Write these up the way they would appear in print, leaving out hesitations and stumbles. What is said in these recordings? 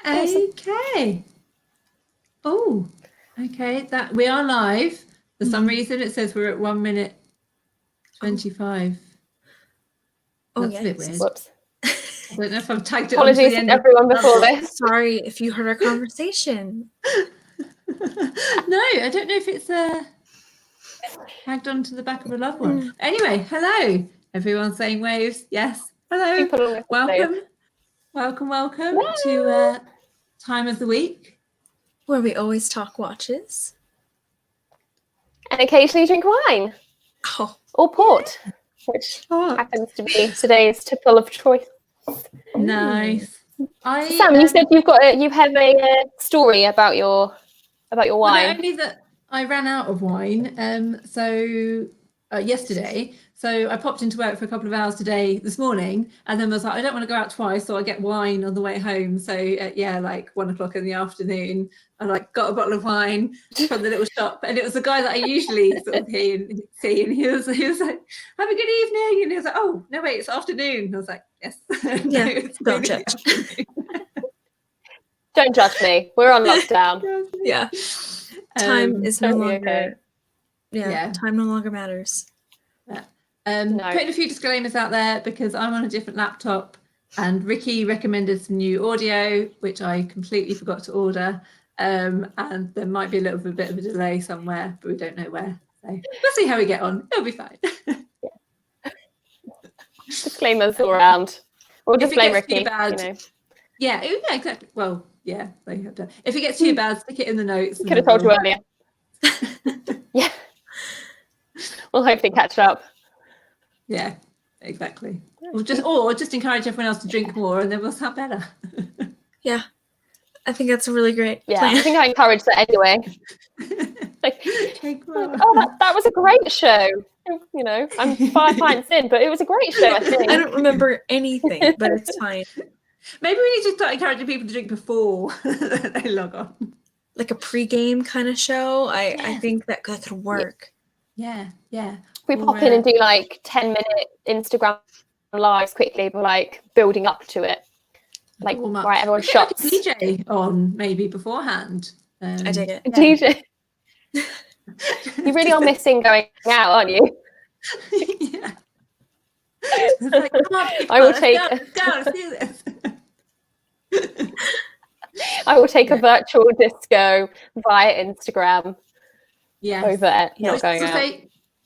Okay. Oh, okay. That we are live. For some reason, it says we're at 1 minute 25. That's a bit weird. Whoops. I don't know if I've tagged it. Apologies to everyone before this. Sorry if you heard our conversation. No, I don't know if it's tagged onto the back of a loved one. Anyway, hello. Everyone saying waves. Yes. Hello. Welcome to Time of the Week, where we always talk watches. And occasionally drink wine. Oh. Or port, which happens to be today's tipple of choice. Nice. Sam, you said you have a story about your wine. Well, only that I ran out of wine. Yesterday. So I popped into work for a couple of hours this morning, and then was like, I don't want to go out twice, so I get wine on the way home. So like 1 o'clock in the afternoon, I got a bottle of wine from the little shop, and it was the guy that I usually sort of see, and he was like, have a good evening, and he was like, oh no wait, it's afternoon. And I was like, yes. Yeah, no, don't judge. Don't judge me. We're on lockdown. Yeah, time is no longer. Okay. Yeah, time no longer matters. Putting a few disclaimers out there because I'm on a different laptop, and Ricky recommended some new audio, which I completely forgot to order, and there might be a little bit of a delay somewhere, but we don't know where. So we'll see how we get on. It'll be fine. Disclaimers all around. We'll just blame Ricky. Yeah, exactly. Well, yeah, they have done. If it gets too bad, stick it in the notes. Could have told you earlier. Yeah. We'll hopefully catch up. Yeah, exactly. Or just encourage everyone else to drink more, and then we'll sound better. Yeah, I think that's a really great plan. I think I encourage that anyway. That was a great show. You know, I'm 5 pints in, but it was a great show, I think. I don't remember anything, but it's fine. Maybe we need to start encouraging people to drink before they log on. Like a pre-game kind of show. I think that could work. Yeah. We pop in and do 10-minute Instagram lives quickly, but building up to it. Right, everyone shots. DJ on maybe beforehand. I dig it. Yeah. DJ. You really are missing going out, aren't you? Yeah. Come on, I will take. Let's do this. I will take a virtual disco via Instagram. Yeah. Over not going out.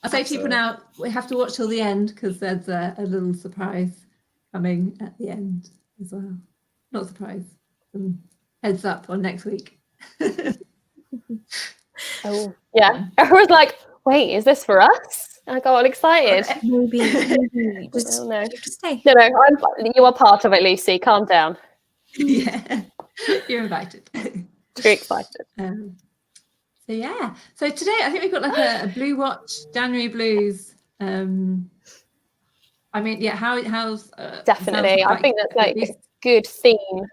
I say to people now, we have to watch till the end because there's a little surprise coming at the end as well. Not surprise. Heads up on next week. Oh yeah. Everyone's like, wait, is this for us? I got all excited. Maybe. Just, no. Just stay. No, you are part of it, Lucy. Calm down. Yeah. You're invited. Very excited. So today I think we've got a blue watch, January blues. How's definitely. I think that's a good theme.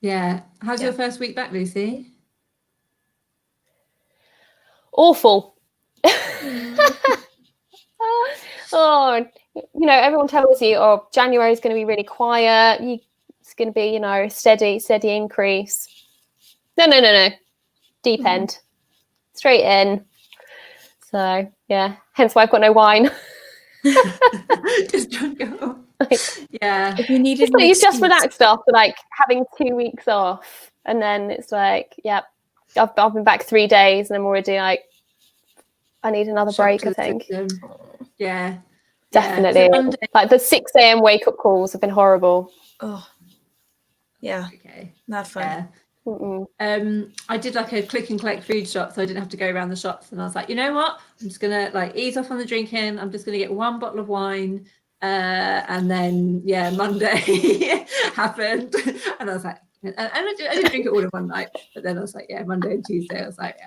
Yeah. How's your first week back, Lucy? Awful. Everyone tells you, January is going to be really quiet. It's going to be, a steady increase. No. Deep end. Straight in. So, yeah. Hence why I've got no wine. Just drunk it all. Yeah. If you needed you've just relaxed after having 2 weeks off. And then it's I've been back 3 days and I'm already I need another break, I think. Yeah. Definitely. So the 6 a.m. wake up calls have been horrible. Oh. Yeah. Okay. Not fun. I did a click and collect food shop, so I didn't have to go around the shops, and I was like, you know what, I'm just gonna ease off on the drinking. I'm just gonna get 1 bottle of wine, and then Monday happened, and I was like, and I didn't drink it all in one night, but then I was like, Monday and Tuesday I was like,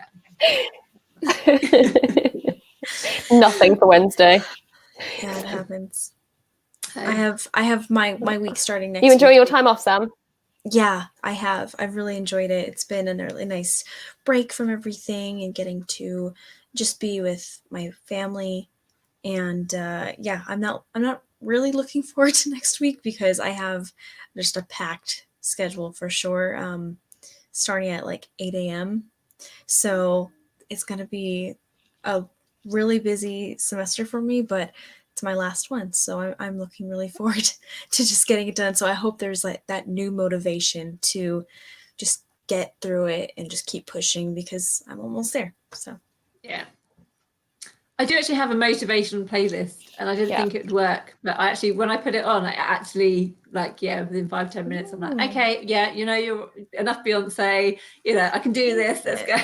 nothing for Wednesday. Yeah, it happens. I have my week starting next week. You enjoy your time off, Sam? Yeah, I have. I've really enjoyed it. It's been a really nice break from everything and getting to just be with my family. And I'm not really looking forward to next week because I have just a packed schedule for sure, starting at like 8 a.m. So it's going to be a really busy semester for me, but it's my last one. So I'm looking really forward to just getting it done. So I hope there's like that new motivation to just get through it and just keep pushing, because I'm almost there. So yeah. I do actually have a motivational playlist, and I didn't think it would work, but I actually, when I put it on, I actually within 5-10 minutes, I'm like, okay, you're enough Beyonce, I can do this. Let's go.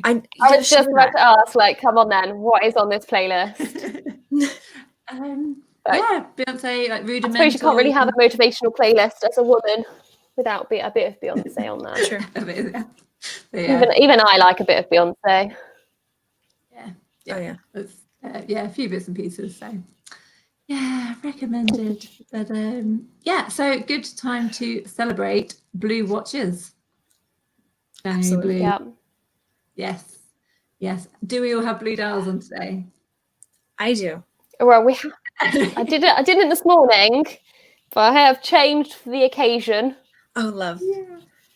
I was just about to ask, like, come on then, what is on this playlist? Beyonce, like Rudimental. I suppose you can't really have a motivational playlist as a woman without a bit of Beyonce on there. True. Even I like a bit of Beyonce. A few bits and pieces. So recommended. But so good time to celebrate blue watches. Absolutely. Blue. Yeah. Yes. Do we all have blue dials on today? I do. Well, I didn't this morning, but I have changed for the occasion. Oh, love.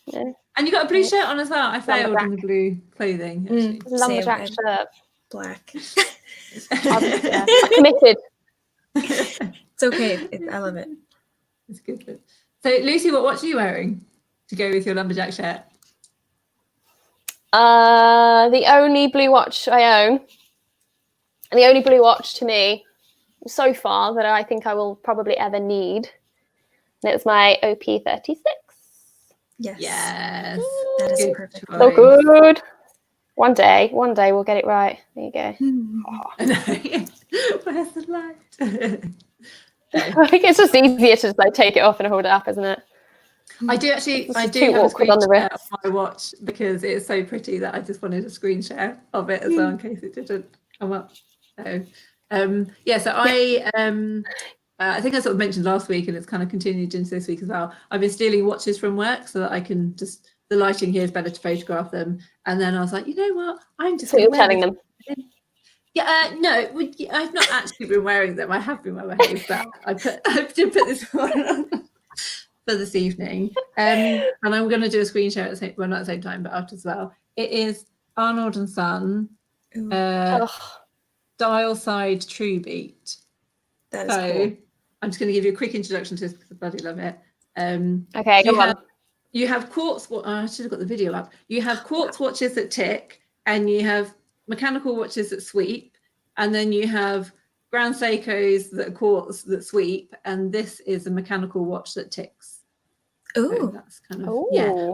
Yeah. And you got a blue shirt on as well. I failed on the blue clothing. Actually. Lumberjack shirt. Black. I'm committed. It's okay. I love it. It's good. So, Lucy, what watch are you wearing to go with your lumberjack shirt? The only blue watch I own, and the only blue watch to me so far that I think I will probably ever need, and it's my OP36. Yes. That is perfect. So good. One day we'll get it right. There you go. Where's the light? I think it's just easier to just like take it off and hold it up, isn't it? I do have a screen share of my watch because it's so pretty that I just wanted a screen share of it as well in case it didn't come up. So I think I sort of mentioned last week, and it's kind of continued into this week as well. I've been stealing watches from work so that I can just, the lighting here is better to photograph them. And then I was like, you know what? I'm just. So you're telling them. Yeah, no, I've not actually been wearing them. I have been well behaved, but I did put this on for this evening. And I'm going to do a screen share at not at the same time, but after as well. It is Arnold and Son dial side true beat. That is cool. I'm just going to give you a quick introduction to this because I bloody love it. Okay, go on. You have quartz. I should have got the video up. You have quartz watches that tick, and you have mechanical watches that sweep, and then you have Grand Seikos that are quartz that sweep, and this is a mechanical watch that ticks. Oh, so that's kind of I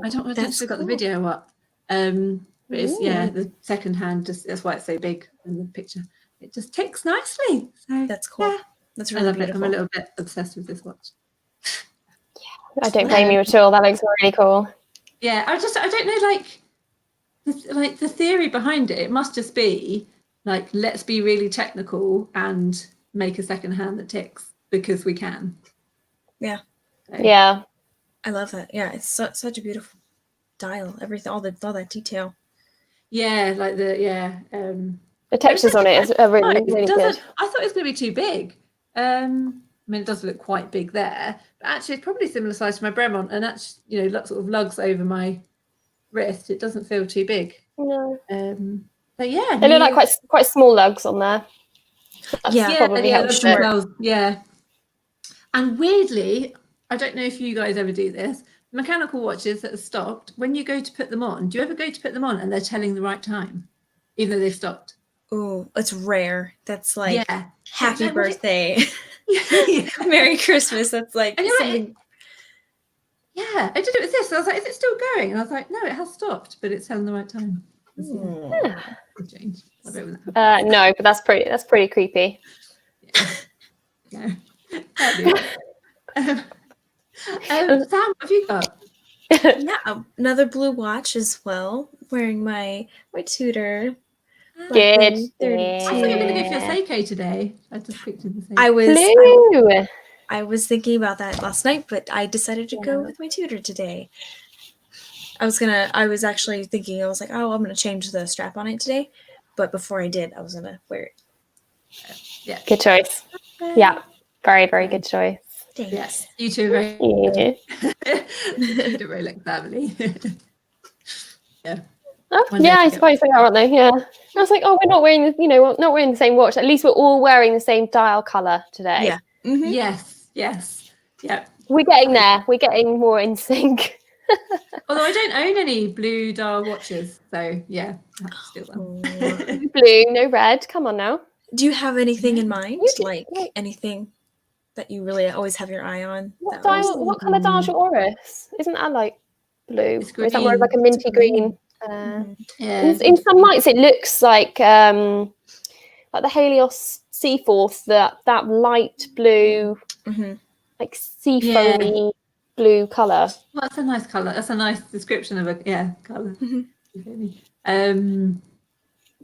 don't know if I've got the video up. But it's the second hand. Just that's why it's so big in the picture. It just ticks nicely. So that's cool. Yeah. That's really beautiful. I'm a little bit obsessed with this watch. I don't blame you at all. That looks really cool. Yeah, I don't know, like the theory behind it. It must just be like, let's be really technical and make a second hand that ticks because we can. Yeah. So. Yeah. I love that. Yeah, it's such a beautiful dial. Everything, all that detail. Yeah, like the textures on it are really good. I thought it was going to be too big. I mean, it does look quite big there, but actually it's probably similar size to my Bremont, and that's, sort of lugs over my wrist. It doesn't feel too big. No. But yeah, they look like quite small lugs on there. That's probably helps. Yeah. And weirdly, I don't know if you guys ever do this. Mechanical watches that are stopped, when you go to put them on, do you ever go to put them on and they're telling the right time, even though they've stopped? Oh, it's rare. That's like happy like, birthday. Merry Christmas. That's like something. Yeah, I did it with this. I was like, is it still going? And I was like, no, it has stopped, but it's telling the right time. No, but that's pretty creepy. Yeah. Sam, what have you got? Yeah, another blue watch as well. Wearing my Tudor. Good. I thought you were going to go for your Seiko today. I just pictured the Seiko. I was thinking about that last night, but I decided to go with my Tudor today. I was actually thinking, I was like, I'm gonna change the strap on it today, but before I did, I was gonna wear it. Yeah. Good choice. Yeah. Very, very good choice. Thanks. Yes. You too. Very good. The Rolex family. Yeah. Oh, One yeah, day I to suppose they are, aren't they? Yeah. I was like, oh, we're not wearing, we're not wearing the same watch. At least we're all wearing the same dial color today. Yeah. Mhm. Yes. Yeah. We're getting there. We're getting more in sync. Although I don't own any blue dial watches, so yeah, I have to steal them. Oh. Blue, no red. Come on now. Do you have anything in mind? You do- Like anything that you really always have your eye on? What that always- dial? What color dial's your Oris? Isn't that like blue? It's Or is that more of like a green. minty green? Mhm. Yeah. In some lights, it looks like the Halios Seaforth, that light blue, Mhm. like sea foamy blue color. Well, that's a nice colour. That's a nice description of a colour. Mhm.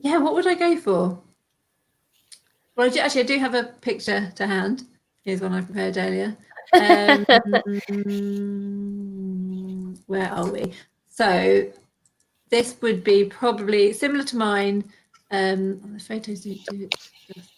Yeah, what would I go for? Well, I do have a picture to hand. Here's one I prepared earlier. Where are we? So this would be probably similar to mine. The photos don't do it justice.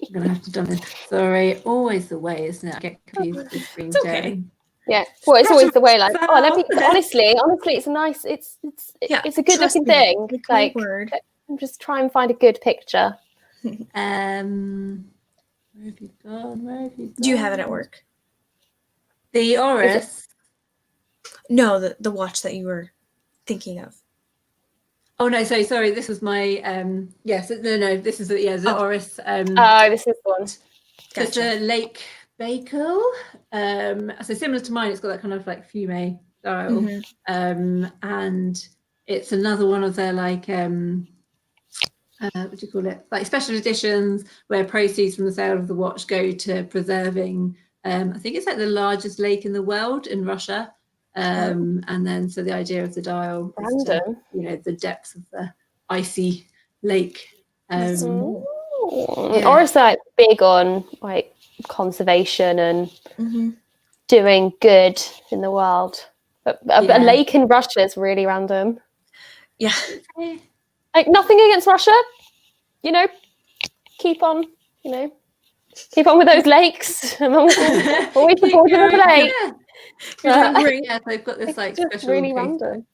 I'm gonna have to done this. Sorry, always the way, isn't it? I get confused with the screen It's okay. sharing. Yeah, well, it's always the way. Like, Myself. oh, let me. Honestly, it's a nice. It's Yeah, it's a good trust looking me. thing. It's my Like, word. just try and find a good picture. Where have you gone? Do you have it at work? The Oris. No, the watch that you were thinking of. Oh no, sorry. This was my yes. No. This is the Oris. Oh, this is the one. It's a Lake Baikal. So similar to mine, it's got that kind of like fume dial. Mhm. And it's another one of their like what do you call it? Like special editions where proceeds from the sale of the watch go to preserving. I think it's like the largest lake in the world in Russia. And then so the idea of the dial is to, Random. the depth of the icy lake. Or is that big on like conservation and Mhm. doing good in the world? But a lake in Russia is really random. Yeah. Like, nothing against Russia, keep on with those lakes. Always supportive of the lake. You're doing great. Yeah, they've got this It's like just special really case. random.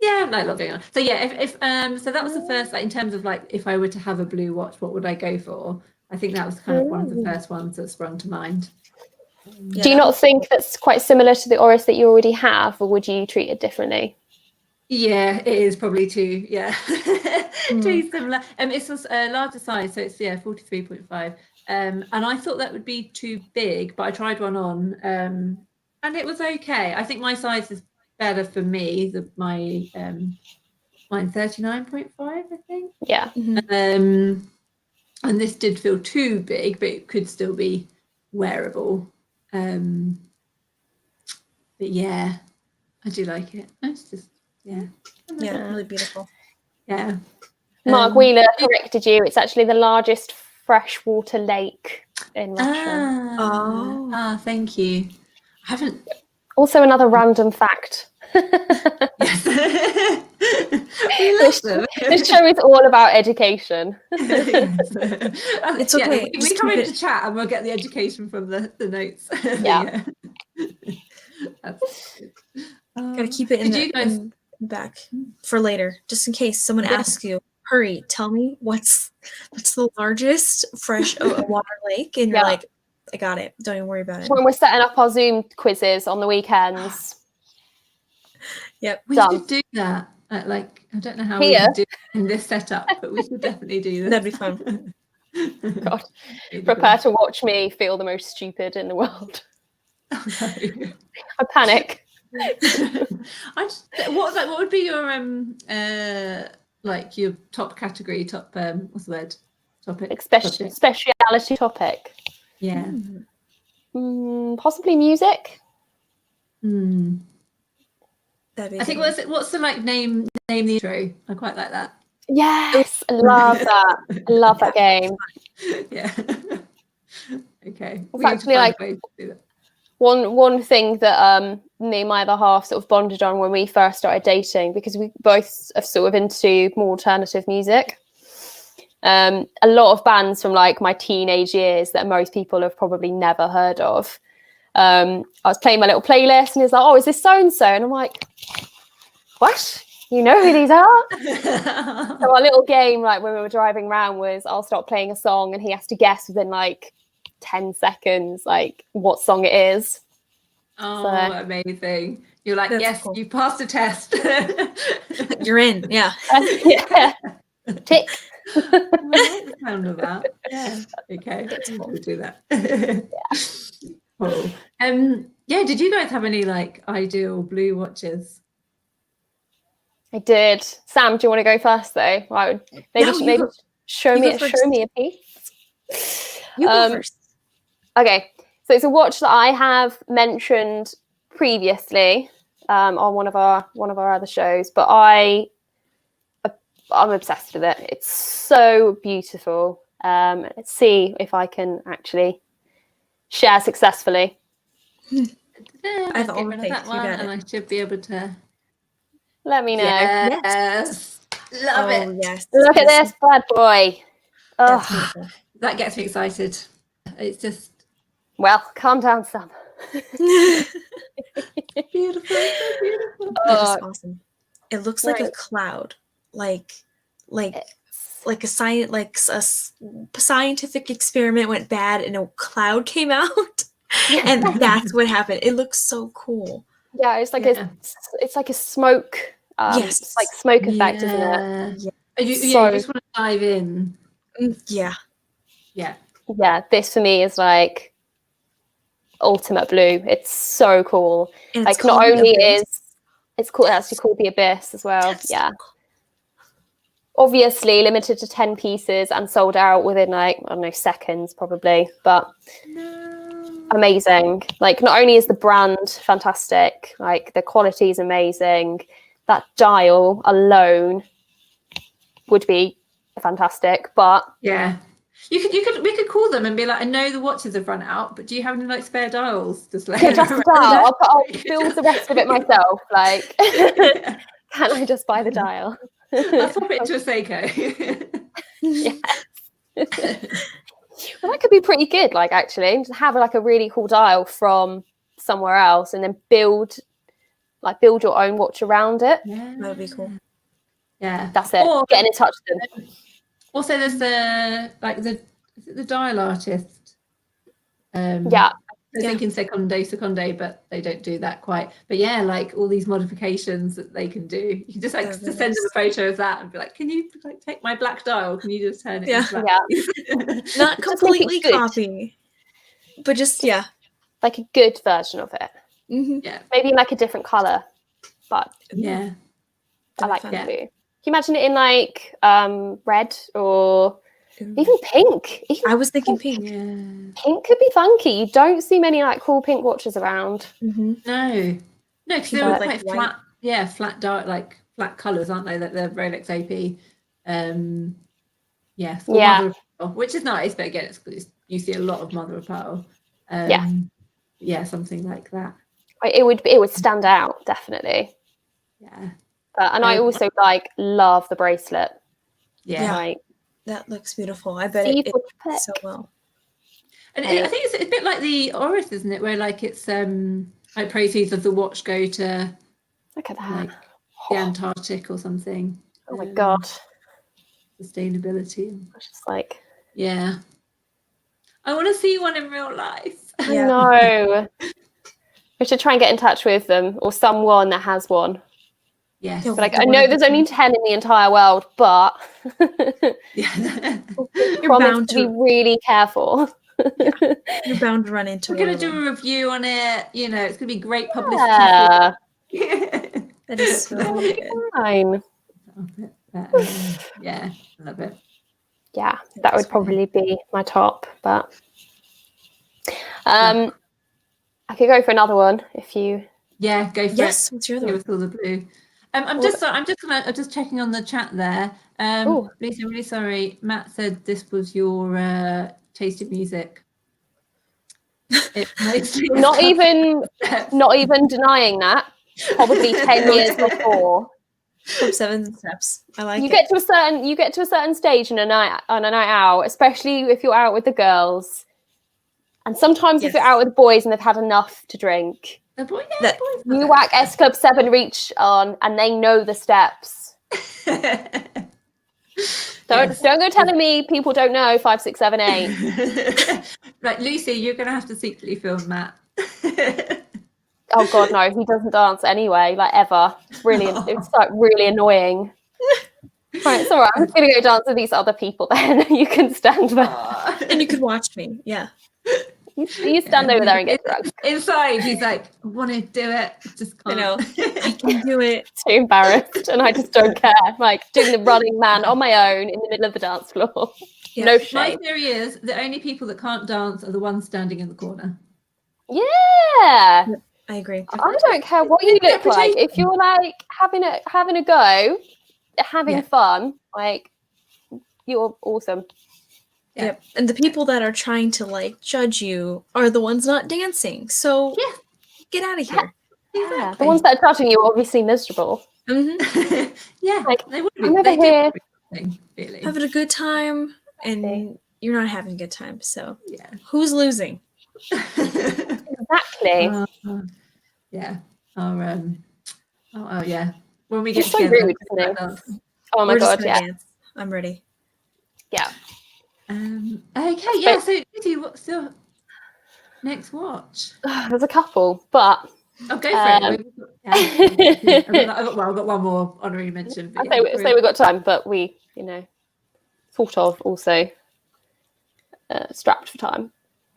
Yeah, like a lot going on. So yeah, if so that was the first, like in terms of like if I were to have a blue watch, what would I go for? I think that was kind of one of the first ones that sprung to mind. Do you not think that's quite similar to the Oris that you already have, or would you treat it differently? Yeah, it is probably too similar. It's a larger size, so it's 43.5. And I thought that would be too big, but I tried one on, and it was okay. I think my size is better for me. Mine 39.5, I think. Yeah. And this did feel too big, but it could still be wearable. But yeah, I do like it. It's just really beautiful. Yeah. Mark Wheeler corrected you. It's actually the largest freshwater lake in Russia. Thank you. I haven't. Also, another random fact. Yes. We love them. This show is all about education. It's okay. We come into chat and we'll get the education from the notes. Yeah. That's good. Gotta keep it in the back for later, just in case someone asks you. Hurry, tell me what's the largest water lake, and you're like, I got it. Don't even worry about it. When we're setting up our Zoom quizzes on the weekends. Yep, we should do that. I don't know how we can do it in this setup, but we should definitely do this. That'd be fun. God, prepare to watch me feel the most stupid in the world. Oh, no. I panic. What would be your your top category, what's the word? Topic. Speciality topic. Yeah. Possibly music. I think what's the name the intro? I quite like that. Yes, I love that. I love that game. Yeah. Okay. It's actually one thing that me and my other half sort of bonded on when we first started dating, because we both are sort of into more alternative music. A lot of bands from like my teenage years that most people have probably never heard of. I was playing my little playlist and he's like, oh, is this so-and-so? And I'm like, what? You know who these are? So our little game, like when we were driving around, was I'll start playing a song and he has to guess within like 10 seconds, like what song it is. Oh, So, amazing. You're like, That's yes, cool. you passed the test. You're in. Yeah. yeah. Tick. I like the sound of that. Yeah. Okay. We'll do that. Cool. Yeah, did you guys have any like ideal blue watches? I did. Sam, do you want to go first though? Maybe show me a piece. You go first. Okay. So it's a watch that I have mentioned previously on one of our other shows, but I'm obsessed with it. It's so beautiful. Let's see if I can actually share successfully. I've Get rid of that one, and I should be able to. Let me know. Yes, love it. Yes. Look at this bad boy. Oh, That gets me excited. It's just well, calm down, Sam. beautiful, so beautiful. That is awesome. It looks like a cloud, like a scientific experiment went bad and a cloud came out, and that's what happened. It looks so cool. Yeah, it's like a smoke. Yes, it's like smoke effect, isn't it? Yeah. You just want to dive in. Yeah. Yeah, this for me is like ultimate blue. It's so cool. And like not only it's cool, it's actually called the Abyss as well. That's so cool. Obviously limited to 10 pieces and sold out within like, I don't know, seconds probably, but amazing. Like not only is the brand fantastic, like the quality is amazing, that dial alone would be fantastic, but yeah. We could call them and be like, I know the watches have run out, but do you have any like spare dials? Just like just the dial. I'll build the rest of it myself. Like, can I just buy the dial? I'll swap it into a Seiko. Yes. Well, that could be pretty good. Like, actually, just have like a really cool dial from somewhere else, and then build your own watch around it. Yeah. That would be cool. Yeah, that's it. Or, getting in touch with them. Also, there's the dial artist. Yeah. I think in Seconde, but they don't do that quite. But yeah, like all these modifications that they can do. You can just like send them a photo of that and be like, can you like take my black dial? Can you just turn it into black? Not completely copy, but just like a good version of it. Mm-hmm. Yeah, maybe like a different color, but yeah, I like the blue. Can you imagine it in like red or even pink? I was thinking pink. Yeah. Pink could be funky. You don't see many like cool pink watches around. Mm-hmm. No, because they're like quite flat. Yeah, flat dark, like flat colours, aren't they? Like the Rolex AP. Which is nice, but again, you see a lot of mother of pearl. Yeah, something like that. It would stand out definitely. Yeah. And I also love the bracelet. Yeah. Like, that looks beautiful. I bet it so well. And I think it's a bit like the Oris, isn't it? Where like it's like proceeds of the watch go to look at that, like the Antarctic or something. Oh my god. Sustainability. It's just like, yeah. I want to see one in real life. I know. We should try and get in touch with them or someone that has one. Yes. But like, I know there's only 10 in the entire world, but you're bound to be really careful. You're bound to run into We're going to do a review on it. You know, it's going to be great publicity. Yeah. That is so good. Fine. Yeah, I love it. Yeah, that would probably be my top, but I could go for another one if you. Yeah, go for it. Yes, what's your other one? Give us all the blue. I'm just checking on the chat there. Lisa, I'm really sorry. Matt said this was your taste of music. Not even denying that. Probably 10 years before. Club 7 steps. I like you it. get to a certain stage on a night out, especially if you're out with the girls. And sometimes if you're out with the boys and they've had enough to drink, The boy, That- boys you whack S Club 7 reach on and they know the steps. Don't go telling me people don't know 5, 6, 7, 8. Right, Lucy, you're going to have to secretly film Matt. Oh God, no, he doesn't dance anyway, like ever. It's like really annoying. Right, it's all right. I'm just gonna go dance with these other people then. You can stand there. And you could watch me. Yeah. You stand over there and get drunk. Inside, he's like, I want to do it. Just can't. I know. I can do it. Too embarrassed, and I just don't care. Like doing the running man on my own in the middle of the dance floor. Yeah. No My shame. theory is the only people that can't dance are the ones standing in the corner. Yeah. I agree. I don't care what you look like. If you're like having a go, having fun, like you're awesome. Yeah. Yep. And the people that are trying to like judge you are the ones not dancing. So get out of here. Yeah. The ones that are touching you are obviously miserable. Mm-hmm. Yeah, Like, they would I'm be. over They do here. everything, really. Having a good time and Okay. you're not having a good time. So Yeah. who's losing? Exactly. Yeah. Oh yeah. When we get It's so together, rude, isn't it? dance. Oh my We're just God, gonna yeah. dance. I'm ready. Yeah. Okay, yeah. So, Lizzie, what's your next watch? There's a couple, but Oh, go for it. I've got one more honorary mention. I say we've got time, but we, sort of also strapped for time.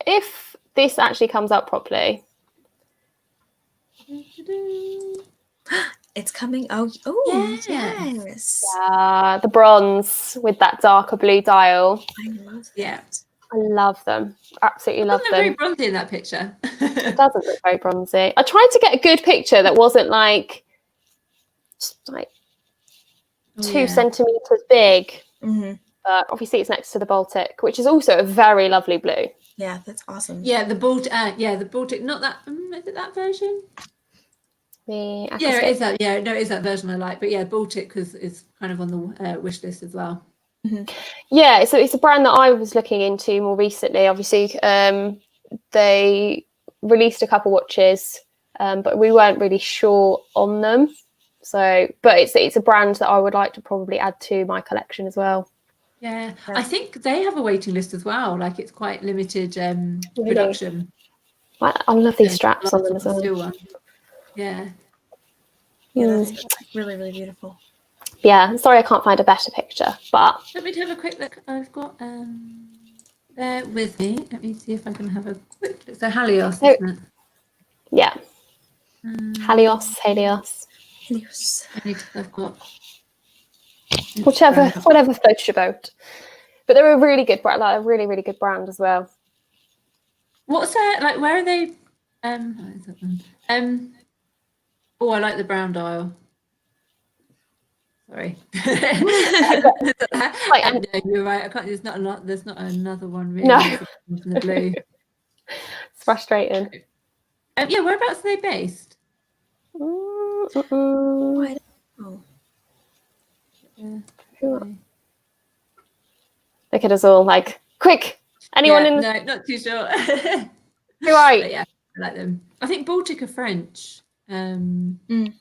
If this actually comes out properly, It's coming. Oh, Yes. yes. the bronze with that darker blue dial, I love Yeah. I love them. Absolutely love Doesn't look very them. bronzy in that picture. It doesn't look very bronzy. I tried to get a good picture that wasn't like 2 centimeters big, Mm-hmm. but obviously it's next to the Baltic, which is also a very lovely blue. Yeah, that's awesome. Yeah, the Baltic. The Baltic. Not that. Is it that version? It It is that. Yeah, no, it is that version I like. But yeah, Baltic is kind of on the wish list as well. Yeah, so it's a brand that I was looking into more recently. Obviously, they released a couple watches, but we weren't really sure on them. So, but it's a brand that I would like to probably add to my collection as well. Yeah, I think they have a waiting list as well. Like it's quite limited Really? production. I love these straps on them as well. Still one. Yeah. Yeah, that's really, really beautiful. Yeah, sorry I can't find a better picture, but Let me have a quick look. I've got bear with me. Let me see if I can have a quick look. So Halios, isn't it? yeah, Halios. Helios. I've got Whatever floats your boat. But they're a really good brand, like a really, really good brand as well. What's that? Like, where are they? What is that one? Oh, I like the brown dial. Sorry. No, you're right. I can't. There's not a lot. There's not another one really. No. From the blue. It's frustrating. Yeah. Whereabouts are they based? Oh. Look at us all like, quick! Anyone Yeah, in? No, not too sure. You're right. But yeah, I like them. I think Baltic are French. But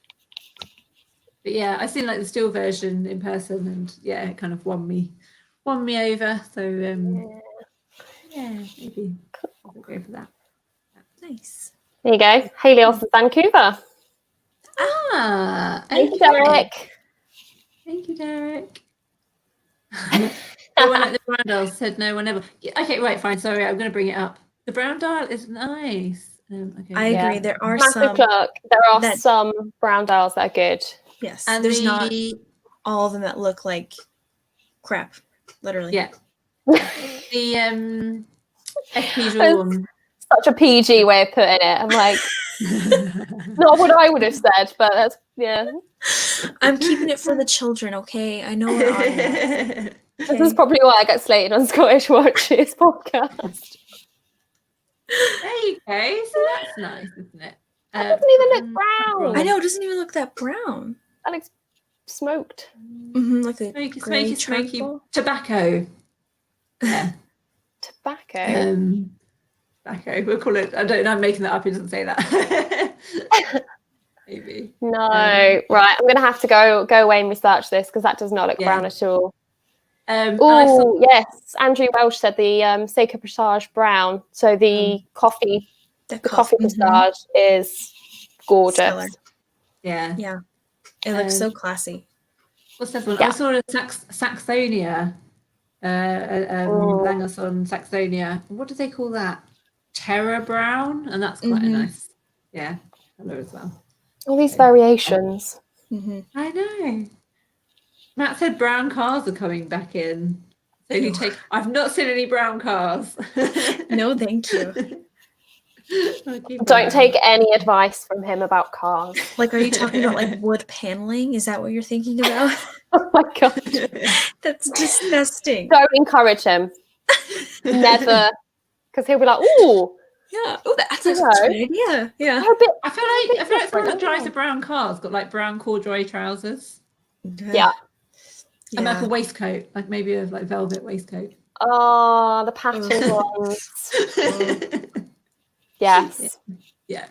yeah, I've seen like the still version in person, and yeah, it kind of won me over. So yeah, maybe I'll go for that. Nice. There you go. Halios in Vancouver. Thank you, Derek. Thank you, Derek. The one at the brown dial said no one ever. Yeah, okay, right, fine. Sorry, I'm going to bring it up. The brown dial is nice. Okay. I agree. There are Matthew some. Clark. There are some brown dials that are good. Yes, And there's not all of them that look like crap. Literally. Yeah. The FP one. Such a PG way of putting it. I'm like, not what I would have said, but that's I'm keeping it for the children, okay? I know we're on that. This is probably why I got slated on Scottish Watches podcast. There you go. So that's nice, isn't it? That doesn't even look brown. I know, it doesn't even look that brown. That looks smoked. Like a Smoky, grey smoky charcoal. tobacco. Yeah. Tobacco. Tobacco. We'll call it. I don't know. I'm making that up. He doesn't say that. Maybe. No, right. I'm going to have to go away and research this because that does not look brown at all. Oh, yes. Andrew Welsh said the Seiko Presage brown. So the coffee, the coffee Presage is gorgeous. Stellar. Yeah. Yeah. It looks so classy. What's this one? I saw a Saxonia. Langerson Saxonia. What do they call that? Terra brown, and that's quite a nice, colour as well. All these variations. I know. Matt said brown cars are coming back in. So I've not seen any brown cars. No, thank you. Don't take any advice from him about cars. Like, are you talking about like wood paneling? Is that what you're thinking about? Oh my god, that's disgusting. Don't encourage him. Never, because he'll be like, "Ooh, yeah, oh, that's a good idea." Yeah, I feel like someone that drives a brown car's got like brown corduroy trousers. Yeah, and like a waistcoat, like maybe a like velvet waistcoat. Oh, the patterned ones. Yes. Yeah.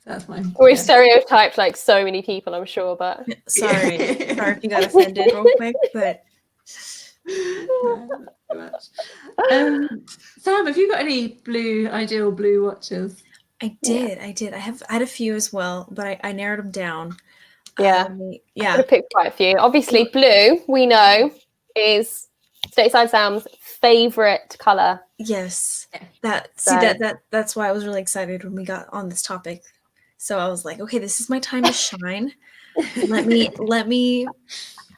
That's mine. We've stereotyped like so many people, I'm sure, but sorry if you got offended real quick, but Sam, have you got any ideal blue watches? I did. I had a few as well, but I narrowed them down. I could have picked quite a few. Obviously, blue we know is Stateside Sam's favorite color. Yes, that's why I was really excited when we got on this topic. So I was like, okay, this is my time to shine. let me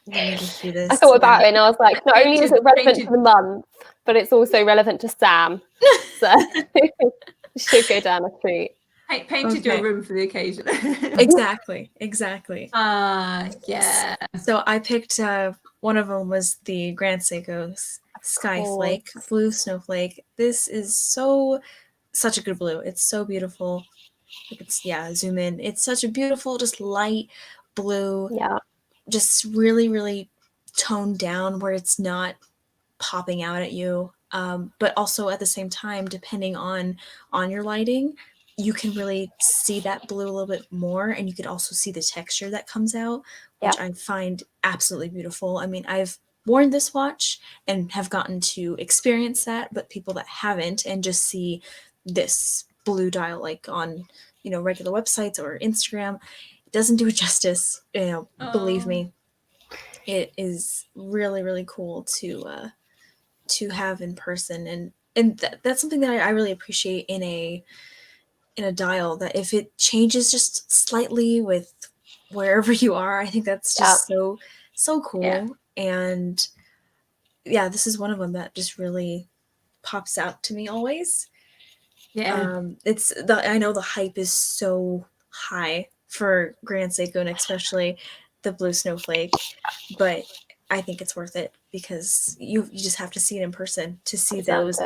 just do this. I thought about it and I was like, not only is it relevant to the month, but it's also relevant to Sam. So should go down a treat. Painted your room for the occasion. Exactly. Yeah. So I picked one of them was the Grand Seiko Skyflake, blue snowflake. This is such a good blue. It's so beautiful. Zoom in. It's such a beautiful, just light blue. Yeah. Just really, really toned down where it's not popping out at you. But also at the same time, depending on your lighting, you can really see that blue a little bit more, and you can also see the texture that comes out, which I find absolutely beautiful. I mean, I've worn this watch and have gotten to experience that, but people that haven't and just see this blue dial like on regular websites or Instagram, it doesn't do it justice. Believe me, it is really, really cool to have in person, and that's something that I really appreciate in a dial, that if it changes just slightly with wherever you are, I think that's just so cool. And this is one of them that just really pops out to me always. I know the hype is so high for Grand Seiko, and especially the blue snowflake, but I think it's worth it because you just have to see it in person to see those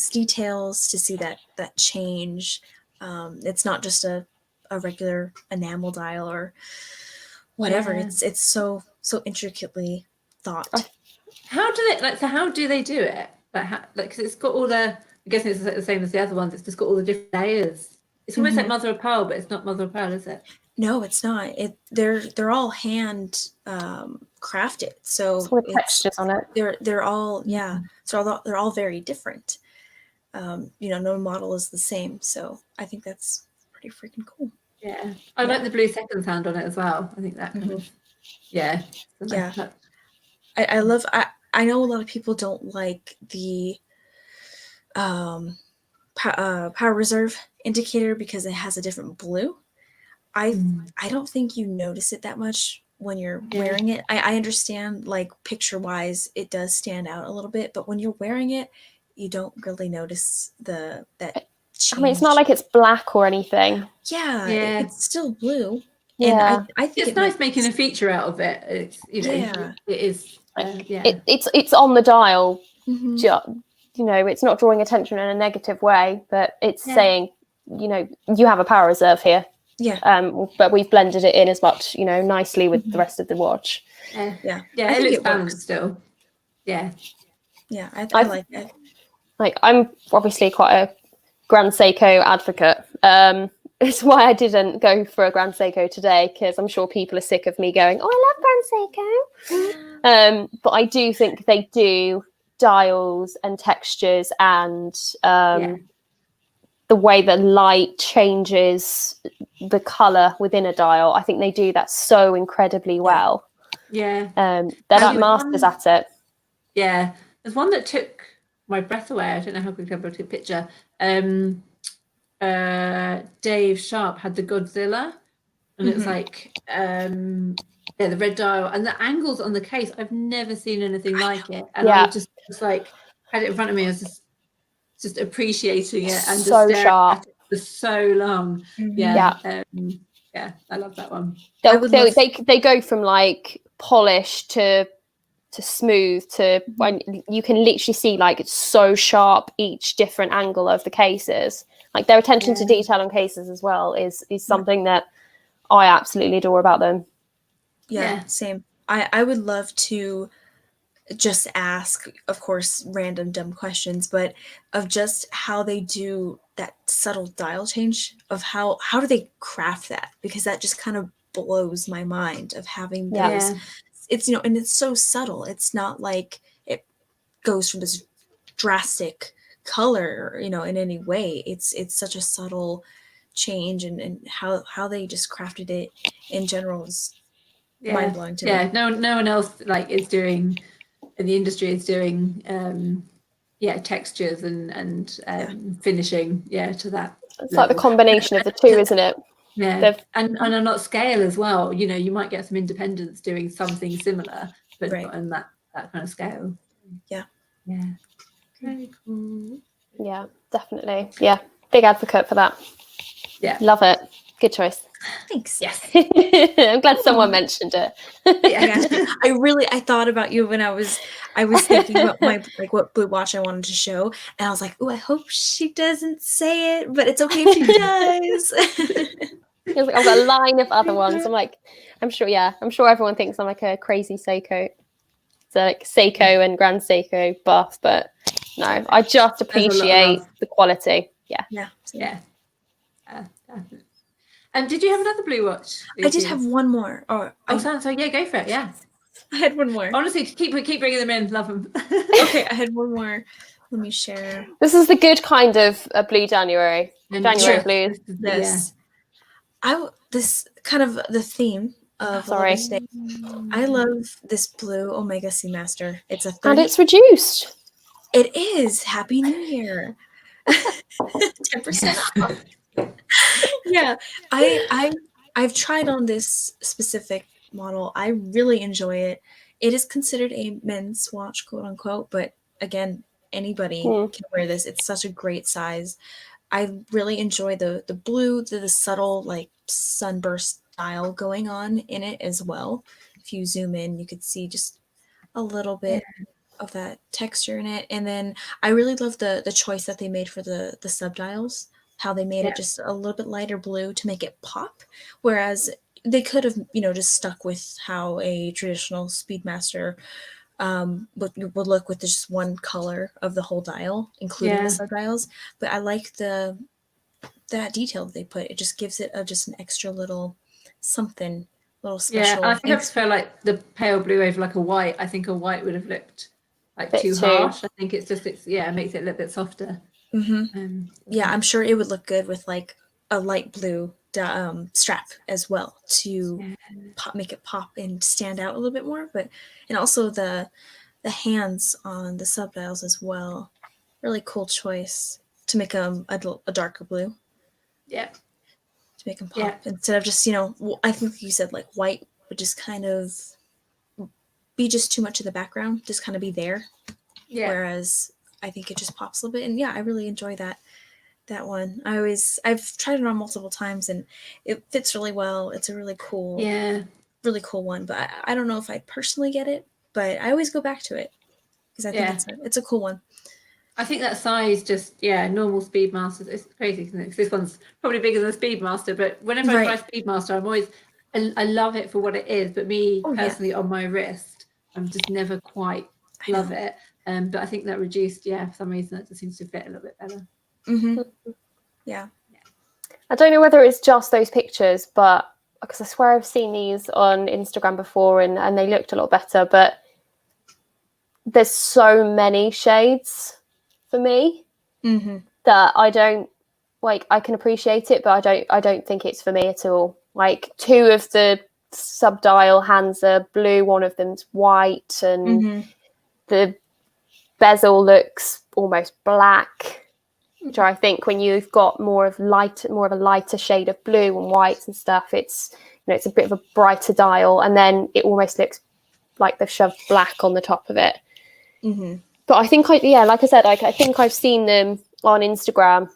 details, to see that change. It's not just a regular enamel dial or whatever. It's so intricately thought. How do they do it? Because it's got all the. I guess it's the same as the other ones. It's just got all the different layers. It's almost like mother of pearl, but it's not mother of pearl, is it? No, it's not. They're all hand crafted. So with textures on it. They're all So they're all very different. No model is the same. So I think that's pretty freaking cool. Yeah, I like the blue second hand on it as well. I think that kind of I love. I know a lot of people don't like the power reserve indicator because it has a different blue. I don't think you notice it that much when you're wearing it. I understand, like, picture wise it does stand out a little bit, but when you're wearing it you don't really notice that change. I mean, it's not like it's black or anything. It's still blue. Yeah, and I think it's nice making a feature out of it. It's it is it's on the dial. It's not drawing attention in a negative way, but it's saying, you have a power reserve here. But we've blended it in as much, nicely with the rest of the watch. Yeah, I it think looks it balanced works. still. Yeah. I like it. Like, I'm obviously quite a Grand Seiko advocate. It's why I didn't go for a Grand Seiko today, because I'm sure people are sick of me going, oh, I love Grand Seiko. But I do think they do dials and textures and the way that light changes the color within a dial. I think they do that so incredibly well. Yeah. They're masters at it. Yeah. There's one that took my breath away. I don't know how quickly I took a picture. Dave Sharp had the Godzilla, and it was like the red dial and the angles on the case. I've never seen anything like it, and I just like had it in front of me. I was just appreciating it and so just staring sharp at it for so long. I love that one. They go from like polished to smooth to when you can literally see like it's so sharp each different angle of the cases. Like their attention to detail on cases as well is something that I absolutely adore about them. Same. I would love to just ask, of course, random dumb questions, but of just how they do that subtle dial change, of how do they craft that, because that just kind of blows my mind of having those. It's and it's so subtle. It's not like it goes from this drastic color in any way. It's such a subtle change, and how they just crafted it in general is mind-blowing to me. No one else is doing in the industry is doing textures and finishing to that. It's level. Like the combination of the two, isn't it? Yeah, and on a lot scale as well. You might get some independents doing something similar, but not on that kind of scale. Yeah. Very cool. Yeah, definitely. Yeah, big advocate for that. Yeah, love it. Good choice. Thanks. Yes. I'm glad someone mentioned it. I thought about you when I was thinking about my what blue watch I wanted to show, and I was like, oh, I hope she doesn't say it, but it's okay if she does. I've got a line of other ones. I'm sure everyone thinks I'm like a crazy Seiko. So like Seiko and Grand Seiko buff, but no, I just appreciate the quality. Yeah. Definitely. And did you have another blue watch? I did have one more. So go for it. Yeah, I had one more. Honestly, keep bringing them in. Love them. Okay, I had one more. Let me share. This is the good kind of blue January. January blues. Yes. This kind of the theme of Mother's Day. I love this blue Omega Speedmaster. It's a 30. And it's reduced. It is. Happy New Year. 10% off. Yeah, I've tried on this specific model. I really enjoy it. It is considered a men's watch, quote unquote, but again, anybody can wear this. It's such a great size. I really enjoy the blue, the subtle like sunburst style going on in it as well. If you zoom in, you could see just a little bit of that texture in it. And then I really love the choice that they made for the subdials. How they made it just a little bit lighter blue to make it pop, whereas they could have, just stuck with how a traditional Speedmaster would look with just one color of the whole dial, including the subdials. But I like that detail that they put. It just gives it just an extra little something, little special. Yeah, I think I prefer like the pale blue over like a white. I think a white would have looked like too harsh. I think it makes it a little bit softer. Yeah, I'm sure it would look good with like a light blue strap as well to make it pop and stand out a little bit more. And also the hands on the subdials as well. Really cool choice to make them a darker blue. Yeah, to make them pop instead of just I think you said like white would just kind of be just too much of the background, just kind of be there. Yeah. Whereas I think it just pops a little bit, and I really enjoy that one. I've tried it on multiple times, and it fits really well. It's a really cool one. But I don't know if I personally get it, but I always go back to it because I think it's a cool one. I think that size just, normal Speedmaster, it's crazy, isn't it? 'Cause this one's probably bigger than Speedmaster, but whenever I try Speedmaster, I'm always, I love it for what it is, but me personally on my wrist, I'm just never quite love it. But I think that reduced, for some reason, that just seems to fit a little bit better. Yeah. I don't know whether it's just those pictures, but because I swear I've seen these on Instagram before and they looked a lot better, but there's so many shades for me that I don't like. I can appreciate it, but I don't think it's for me at all. Like 2 of the subdial hands are blue, one of them's white, and the bezel looks almost black, which I think when you've got more of a lighter shade of blue and white and stuff, it's it's a bit of a brighter dial, and then it almost looks like they've shoved black on the top of it. But I think like I said, I think I've seen them on Instagram,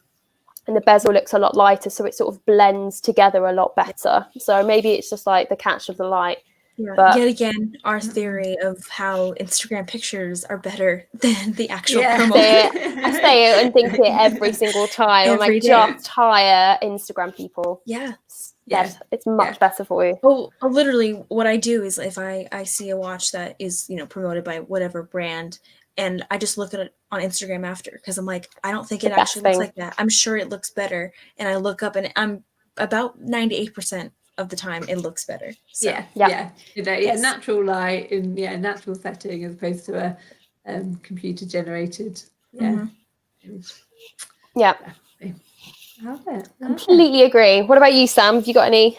and the bezel looks a lot lighter, so it sort of blends together a lot better. So maybe it's just like the catch of the light. Yeah. But yet again, our theory of how Instagram pictures are better than the actual promo. I say it and think it every single time. Every day. Just hire Instagram people. Yes. It's much better for you. Oh, literally, what I do is if I see a watch that is promoted by whatever brand, and I just look at it on Instagram after, because I'm like, I don't think it actually looks like that. I'm sure it looks better, and I look up, and I'm about 98% of the time it looks better. So, natural light in natural setting as opposed to a computer generated image. Love it. Completely agree. What about you, Sam? Have you got any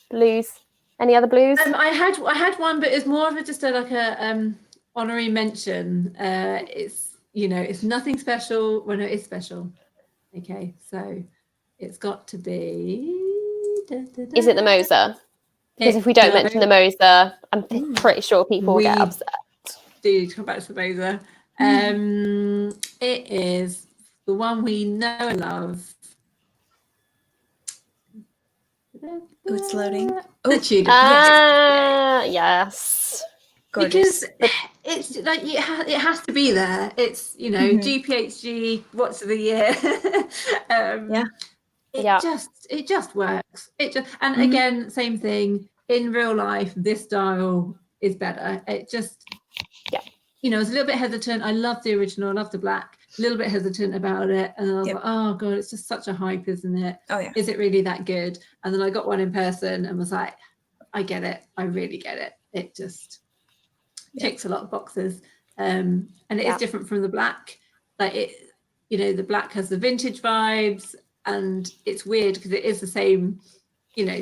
blues? Any other blues? I had one, but it's more of a honorary mention. It's it's nothing special when it is special. Okay, so it's got to be. Is it the Moser? Because if we don't mention the Moser, I'm pretty sure people will get upset. Do you come back to the Moser? It is the one we know and love. Oh, it's loading. The Tudor. Yes. Gorgeous. Because it's like it has to be there. It's GPHG Watch of the Year. It just works. And again, same thing in real life. This dial is better. It just I was a little bit hesitant. I love the original. I love the black. A little bit hesitant about it, and I was like, oh god, it's just such a hype, isn't it? Oh yeah. Is it really that good? And then I got one in person and was like, I get it. I really get it. It just ticks a lot of boxes, and it is different from the black. Like it, the black has the vintage vibes, and it's weird because it is the same,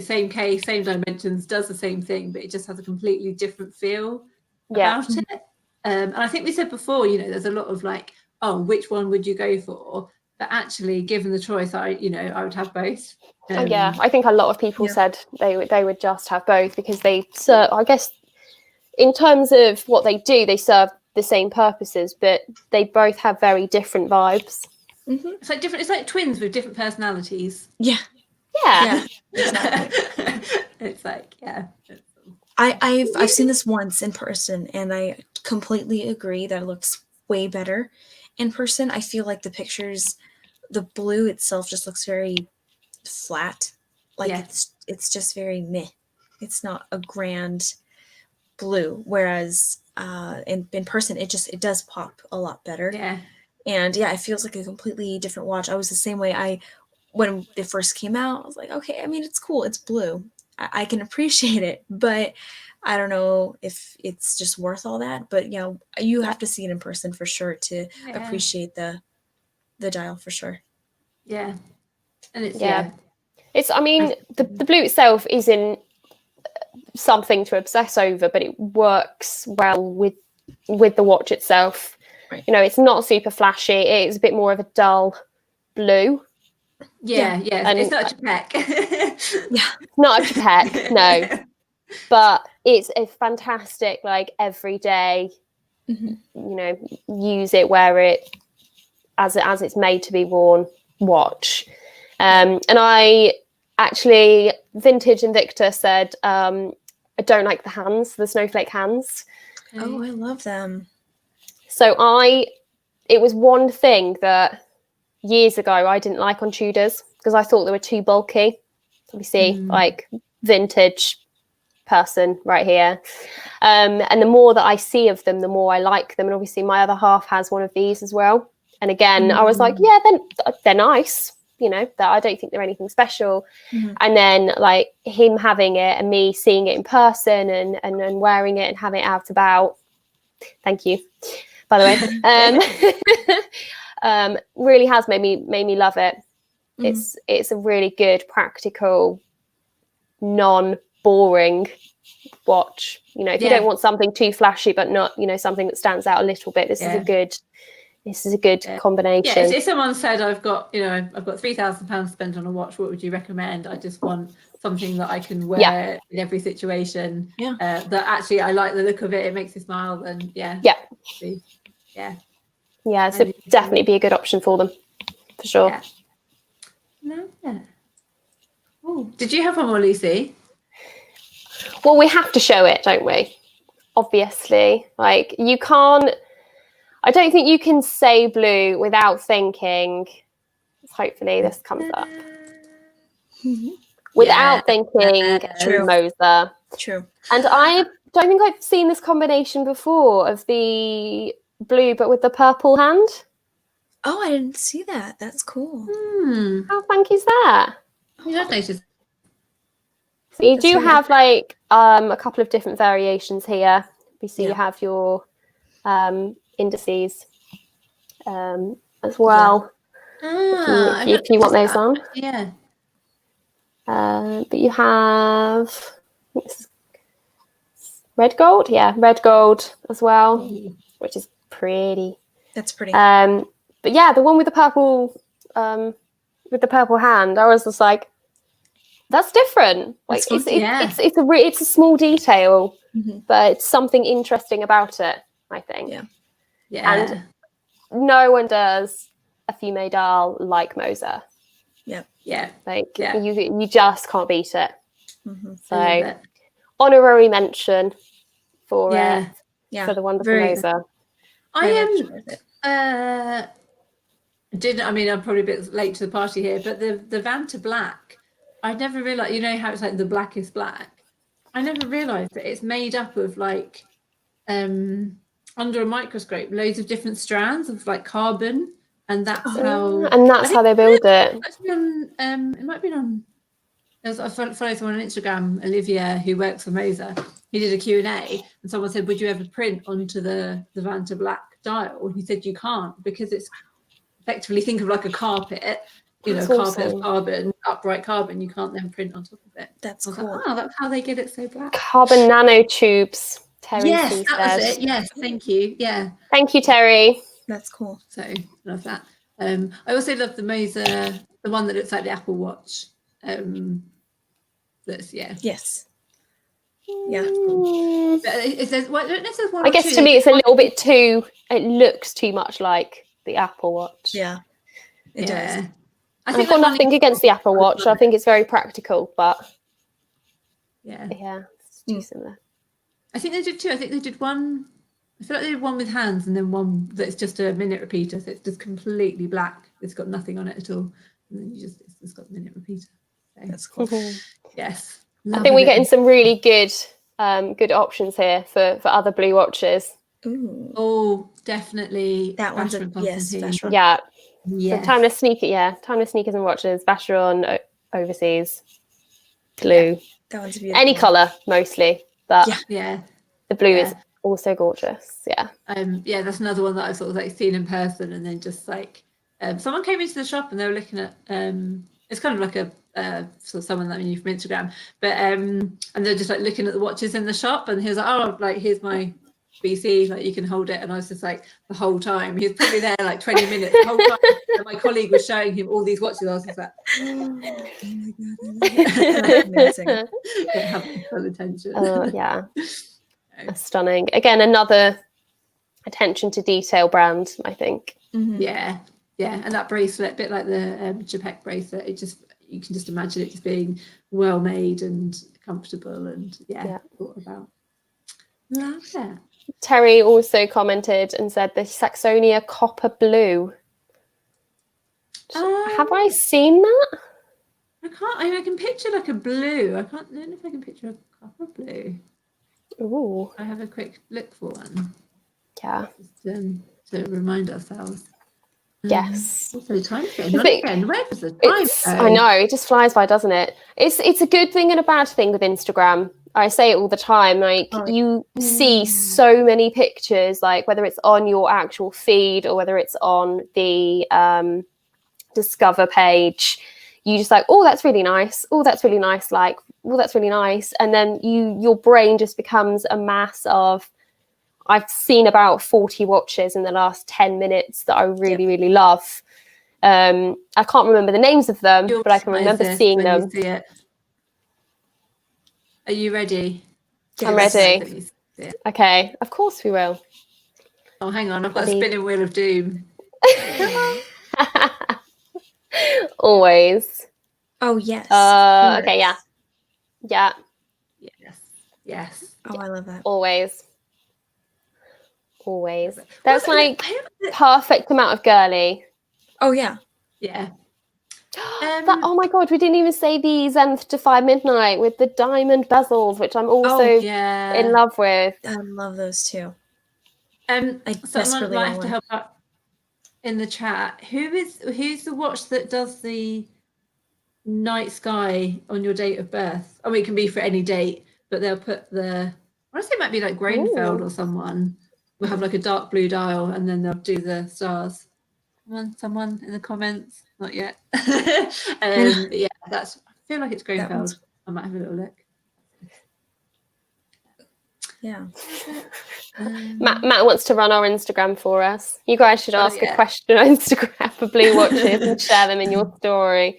same case, same dimensions, does the same thing, but it just has a completely different feel about it. And I think we said before, there's a lot of like, oh, which one would you go for? But actually, given the choice, I would have both. I think a lot of people said they would just have both because they serve, I guess, in terms of what they do, they serve the same purposes, but they both have very different vibes. It's like different. It's like twins with different personalities. Yeah. Exactly. It's like I've seen this once in person, and I completely agree that it looks way better in person. I feel like the pictures, the blue itself just looks very flat. Like it's just very meh. It's not a grand blue. Whereas in person, it does pop a lot better. Yeah. And it feels like a completely different watch. I was the same way. When it first came out, I was like, okay, I mean, it's cool. It's blue. I can appreciate it, but I don't know if it's just worth all that. But you have to see it in person for sure to appreciate the dial for sure. Yeah, and it's It's. I mean, the blue itself isn't something to obsess over, but it works well with the watch itself. Right. It's not super flashy. It's a bit more of a dull blue. Yeah. And it's not a Czapek. Not a Czapek, no. But it's a fantastic, like, everyday, use it, wear it as it's made to be worn watch. And I actually, Vintage Invicta said, I don't like the hands, the snowflake hands. Oh, I love them. So I it was one thing that years ago I didn't like on Tudors because I thought they were too bulky. Obviously, like vintage person right here. And the more that I see of them, the more I like them. And obviously my other half has one of these as well. And again, I was like, yeah, they're nice. You know, that I don't think they're anything special. And then like him having it and me seeing it in person and wearing it and having it out about. Thank you, by the way. Really has made me love it. It's a really good, practical, non-boring watch. You know, if you don't want something too flashy, but not, you know, something that stands out a little bit, this is a good combination. Yeah, if someone said I've got £3,000 spent on a watch, what would you recommend? I just want something that I can wear in every situation. That actually I like the look of it. It makes me smile. And so definitely be a good option for them, for sure. Oh, did you have one more, Lucy? Well, we have to show it, don't we? Obviously, like you can't. I don't think you can say blue without thinking. Hopefully, this comes up. Without thinking, True. Moser. True. And I don't think I've seen this combination before of the blue, but with the purple hand. Oh, I didn't see that. That's cool. How funky is that? You don't notice. So you do have like a couple of different variations here. So you have your indices as well. If you want those on. Yeah. But you have red gold. Yeah, red gold as well, which is pretty. That's pretty. But yeah, the one with the purple hand, I was just like, that's different. Like it's a small detail, but it's something interesting about it, I think. Yeah. And no one does a fumé dial like Moser. You just can't beat it. So honorary mention for the wonderful Moser. I'm probably a bit late to the party here, but the Vanta Black, I never realised, you know how it's like the blackest black? I never realised that it's made up of like, under a microscope, loads of different strands of like carbon, and that's how they build it. It might be on. I follow someone on Instagram, Olivia, who works for Moser. He did a Q&A, and someone said, "Would you ever print onto the Vanta Black dial?" He said, "You can't, because it's effectively, think of like a carpet." Carpet of carbon, upright carbon. You can't then print on top of it. That's cool. Like, that's how they get it so black. Carbon nanotubes. Terry that was it. Yes, thank you. Yeah. Thank you, Terry. That's cool. So love that. I also love the Moser, the one that looks like the Apple Watch. Yes. Yeah. Cool. But I don't know if there's one. I guess to me, it's a little bit too. It looks too much like the Apple Watch. Yeah, it does. I've got nothing against the Apple Watch. I think it's very practical, but it's too similar. I think they did two. I think they did one. I feel like they did one with hands, and then one that's just a minute repeater. So it's just completely black. It's got nothing on it at all, and then it's got the minute repeater. So, that's cool. Yes, I think we're getting some really good options here for other blue watches. Ooh. Oh, definitely. That one's Vacheron. Yeah. So timeless sneakers and watches. Vacheron, overseas, blue. That one's beautiful. Any color mostly, but the blue is also gorgeous. Yeah. That's another one that I've sort of like seen in person, and then just like someone came into the shop and they were looking at it's kind of like a sort of someone that I knew from Instagram, but and they're just like looking at the watches in the shop, and he was like, "Oh, like here's my BC, like you can hold it." And I was just like, the whole time he was probably there like 20 minutes the whole time, and my colleague was showing him all these watches. I was just like, oh my god, amazing. Have full attention. That's stunning. Again, another attention to detail brand, I think. And that bracelet, a bit like the Czapek bracelet, you can just imagine it just being well made and comfortable and thought about. Love that. Terry also commented and said the Saxonia Copper Blue. Have I seen that? I can't. I can picture like a blue. I don't know if I can picture a copper blue. Ooh, I have a quick look for one. yeah. Just, to remind ourselves. Yes. Also, time's getting on again. Where does the time I know, it just flies by, doesn't it? It's a good thing and a bad thing with Instagram. I say it all the time. Like you see so many pictures, like whether it's on your actual feed or whether it's on the Discover page. You just like, oh, that's really nice. Oh, that's really nice. Like, oh, that's really nice. And then your brain just becomes a mass of. I've seen about 40 watches in the last 10 minutes that I really, really love. I can't remember the names of them, but I can remember seeing them. See it. Are you ready? I'm ready. Okay, of course we will. Oh, hang on. I've got a spinning wheel of doom. Always. Oh, yes. Okay, yeah. Yeah. Yes. Oh, I love that. Always. That's like perfect amount of girly. Oh, yeah. Yeah. Oh my god, we didn't even say the Zenith Defy Midnight with the diamond bezels, which I'm also in love with. I love those too. Someone might have to help out in the chat. Who's the watch that does the night sky on your date of birth? Oh, it can be for any date, but they'll put I want to say it might be like Grainfeld or someone. We'll have like a dark blue dial, and then they'll do the stars. Someone in the comments? Not yet. Yeah, I feel like it's Grainfeld. I might have a little look. Yeah. Matt wants to run our Instagram for us. You guys should ask a question on Instagram for blue watches and share them in your story.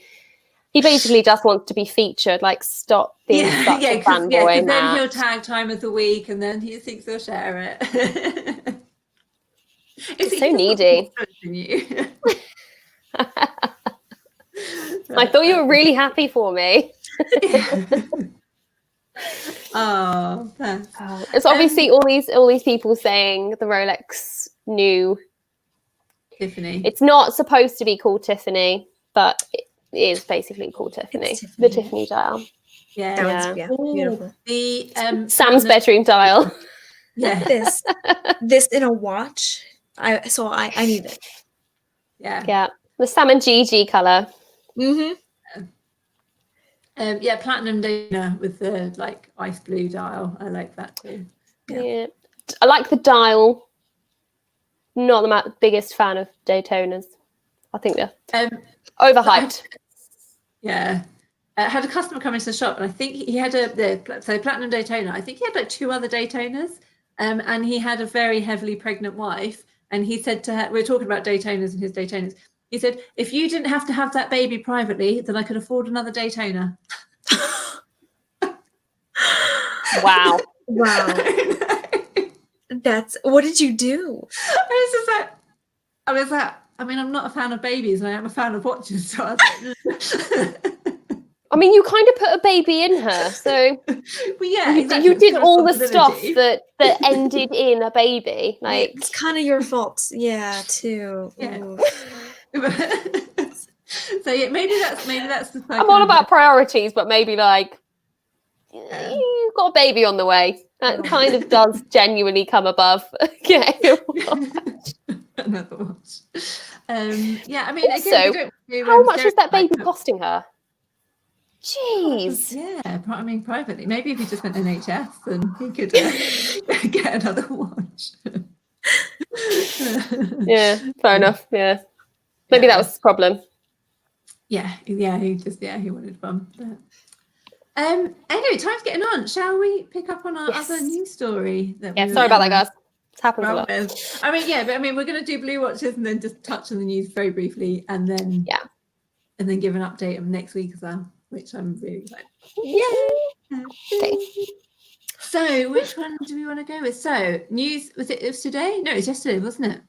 He basically just wants to be featured. Like, stop being such a fanboy, Matt. Then he'll tag time of the week, and then he thinks he'll share it. It's so needy. I thought you were really happy for me. Oh, thanks. It's obviously all these people saying the Rolex new Tiffany. It's not supposed to be called Tiffany, but it is basically called Tiffany. The Tiffany dial. Yeah. Beautiful. The Sam's bedroom dial. Yeah. This in a watch. I need it. Yeah. The Sam and Gigi color. Mm-hmm. Platinum Dana with the like ice blue dial. I like that too. Yeah. I like the dial. Not the biggest fan of Daytonas. I think they're overhyped. I had a customer come into the shop, and I think he had Platinum Daytona. I think he had like 2 other Daytonas, and he had a very heavily pregnant wife. And he said to her, we were talking about Daytonas and his Daytonas. He said, if you didn't have to have that baby privately, then I could afford another Daytona. Wow. That's, what did you do? I was like, I mean, I'm not a fan of babies. I am a fan of watches. So I was like, I mean, you kind of put a baby in her, so you did all the stuff that ended in a baby. Like, it's kind of your fault, too. Yeah. So maybe that's the. I'm all about priorities, but maybe like you've got a baby on the way. That kind of does genuinely come above. Another watch. I mean, also, how much is that baby costing her? Jeez. I mean, privately. Maybe if he just went NHS, then he could get another watch. Fair enough. Yeah, maybe that was the problem. He wanted fun. But... anyway, time's getting on. Shall we pick up on our other news story? Sorry about that, guys. It's happened a lot. I mean, we're going to do blue watches and then just touch on the news very briefly, and then give an update on next week as well, which I'm really excited. Yay! Okay. So, which one do we want to go with? So, news, it was today? No, it was yesterday, wasn't it?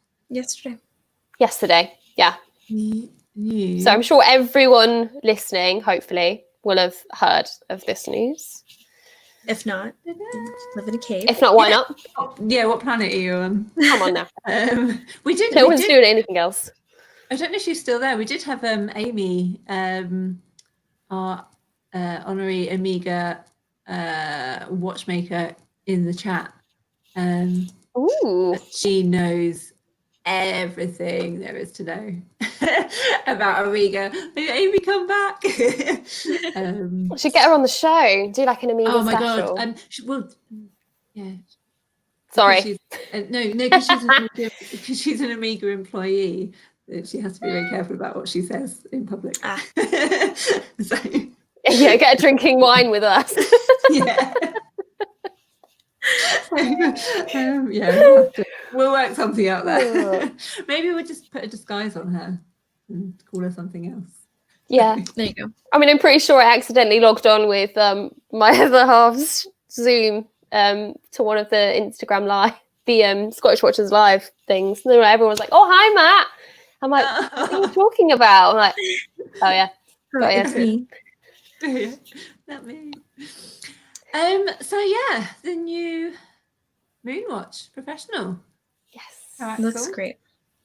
Yesterday, yeah. News. So I'm sure everyone listening, hopefully, will have heard of this news. If not, live in a cave. If not, why not? Yeah, what planet are you on? Come on now. We did. No we one's did- doing anything else. I don't know if she's still there. We did have Amy, our honorary Omega watchmaker, in the chat. Ooh. She knows everything there is to know about Omega. Maybe Amy come back. We should get her on the show. Do like an Omega Oh my special. god! Well, yeah. Sorry. She's, no, because she's an Omega employee. She has to be very careful about what she says in public. So, Yeah, get her drinking wine with us. yeah. We'll work something out there. Maybe we'll just put a disguise on her and call her something else. Yeah. There you go. I mean, I'm pretty sure I accidentally logged on with my other half's Zoom to one of the Instagram live, the Scottish Watchers live things. And then everyone was like, "Oh, hi, Matt." I'm like, "What are you talking about?" I'm like, "Oh yeah, got It's you." me. Not me. So yeah, the new Moonwatch Professional. Yes. Looks great.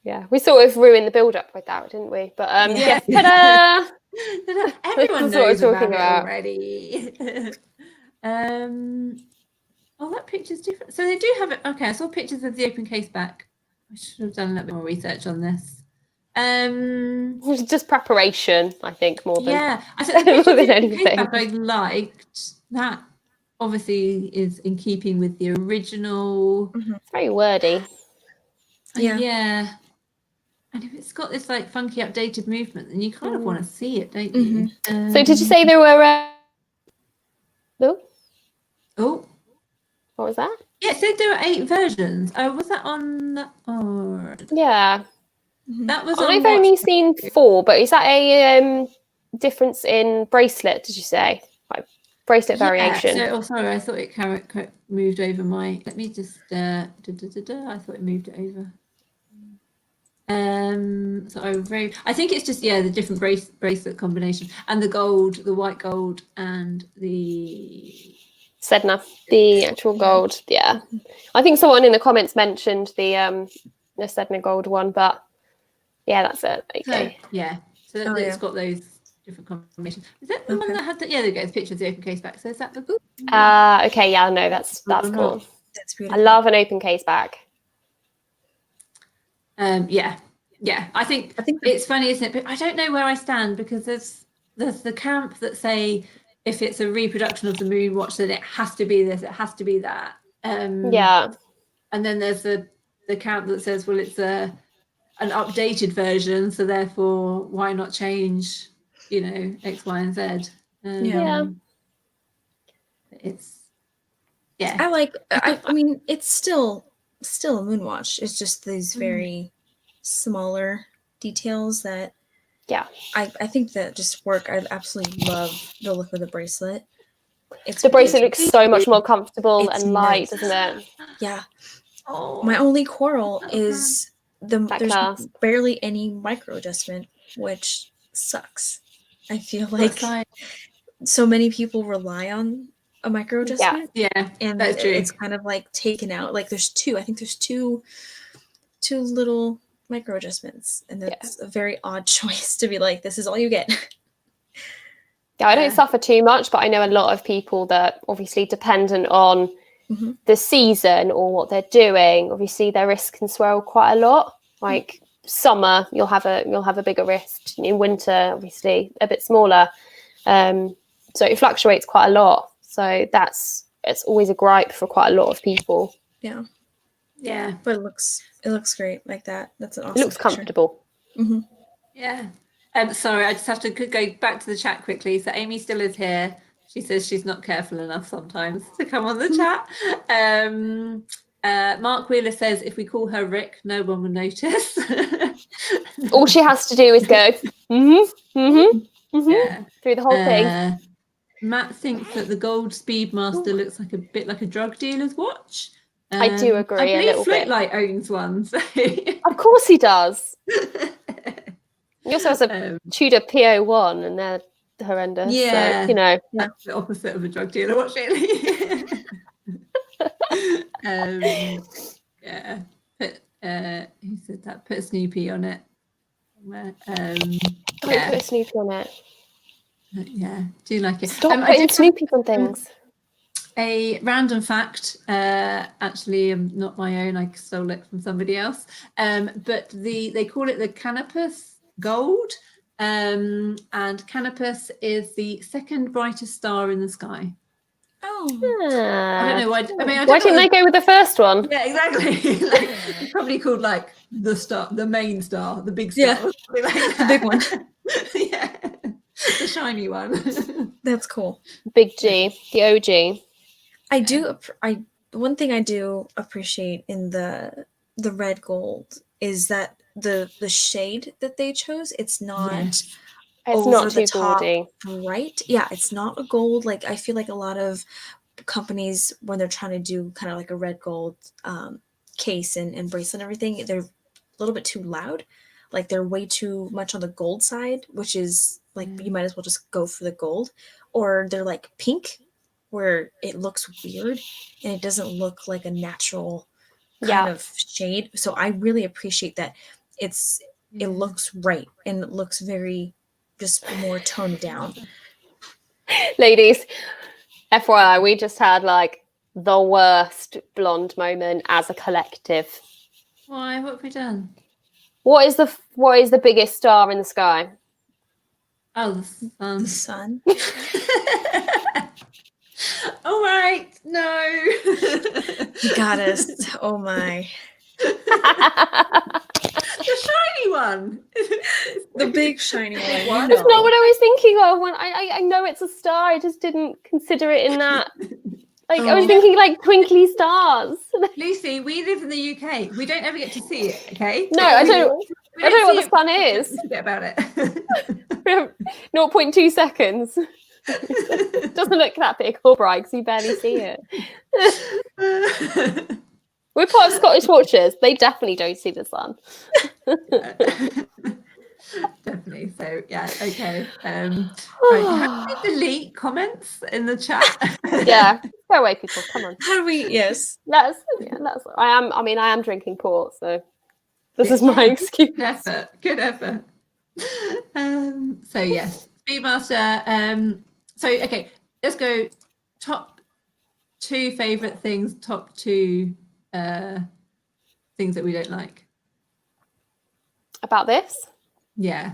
Yeah, we sort of ruined the build-up with that, didn't we? But Yeah. ta-da! Everyone That's what knows we're about talking it about. already. Oh, that picture's different. So they do have it. Okay, I saw pictures of the open case back. I should have done a little bit more research on this. Just preparation, I think, more than Yeah, I said the more picture of than the open case anything. back I liked. That obviously is in keeping with the original. It's very wordy. Yeah. And if it's got this like funky updated movement, then you kind of want to see it, don't you? So did you say there were? Oh, What was that? yeah, it said there were 8 versions. Oh, was that on? Or Yeah, that was on. I've only seen 4, but is that a difference in bracelet? Did you say like bracelet variation? Yeah, so, sorry, I thought it moved over my. Let me just. I thought it moved it over. So I think it's just the different bracelet combination and the white gold and the Sedna, the actual gold. Yeah, I think someone in the comments mentioned the Sedna gold one, but yeah, that's it. Okay. So it's got those different combinations. Is that the one that had the? Yeah, there you go. It's a picture of the open case back. So is that the? Okay. Yeah. No, that's cool. That's I beautiful. love an open case back. Yeah. I think it's funny, isn't it? But I don't know where I stand because there's the camp that say if it's a reproduction of the Moonwatch, then it has to be this, it has to be that. Yeah. And then there's the camp that says, well, it's an updated version, so therefore why not change, X, Y, and Z. Yeah. It's I mean, it's still a Moonwatch. It's just these very smaller details that I think that just work. I absolutely love the look of the bracelet. The bracelet looks so much more comfortable It's and light, nice. doesn't it? Yeah. Oh, My only quarrel is there's clasp. barely any micro adjustment, which sucks. I feel like so many people rely on a micro adjustment. Yeah, and that's true. It's kind of like taken out. Like there's two little micro adjustments, and that's a very odd choice to be like, this is all you get. Yeah, I don't suffer too much, but I know a lot of people that obviously dependent on the season or what they're doing. Obviously, their wrist can swell quite a lot. Like summer, you'll have a bigger wrist. In winter, obviously, a bit smaller. So it fluctuates quite a lot. So it's always a gripe for quite a lot of people. Yeah. Yeah, But it looks great like that. That's an awesome. It looks comfortable. Yeah. Sorry, I just have to go back to the chat quickly. So Amy still is here. She says she's not careful enough sometimes to come on the chat. Mark Wheeler says if we call her Rick, no one will notice. All she has to do is go Yeah. through the whole thing. Matt thinks that the gold Speedmaster looks like a bit like a drug dealer's watch. I do agree I a believe little bit. Floatlight owns one. So. Of course he does. He also has a Tudor PO1, and the horrendous. Yeah. So, you know. That's the opposite of a drug dealer watch, really. Yeah. Who said that? Put Snoopy on it. Don't put a Snoopy on it. Yeah, do like it. Stop putting Snoopy on things. A random fact, actually not my own, I stole it from somebody else, but they call it the Canopus Gold, and Canopus is the second brightest star in the sky. I don't know why. I mean, why didn't they go with the first one? Yeah, exactly. Like, probably called like the star, the main star, the big star, like the big one. Yeah, the shiny one. That's cool. Big G, the OG. One thing I do appreciate in the red gold is that the shade that they chose, it's not It's not too gaudy. Right? Yeah, it's not a gold. Like, I feel like a lot of companies, when they're trying to do kind of like a red gold case and bracelet and everything, they're a little bit too loud. Like, they're way too much on the gold side, which is like, you might as well just go for the gold. Or they're like pink, where it looks weird and it doesn't look like a natural kind of shade. So I really appreciate that it looks right and it looks very just more toned down. Ladies, FYI, we just had like the worst blonde moment as a collective. Why? What have we done? What is the biggest star in the sky? Oh, the sun. The sun. All right, no. You got us. Oh my. The shiny one. The big shiny one. Why That's not? not what I was thinking of. When I know it's a star, I just didn't consider it in that. Like, I was thinking like twinkly stars. Lucy, we live in the UK. We don't ever get to see it, okay? No, I don't know what the sun is. Forget about it. 0.2 seconds. Doesn't look that big or bright because you barely see it. We're part of Scottish Watchers. They definitely don't see the sun. Definitely. So yeah, okay. Right, have you delete comments in the chat? Yeah, go away, people. Come on. How do we? Yes. That's. I am drinking port, so this is my excuse. Good effort. So yes, Speedmaster. So okay, let's go. Top 2 favorite things. Top 2 things that we don't like about this. Yeah.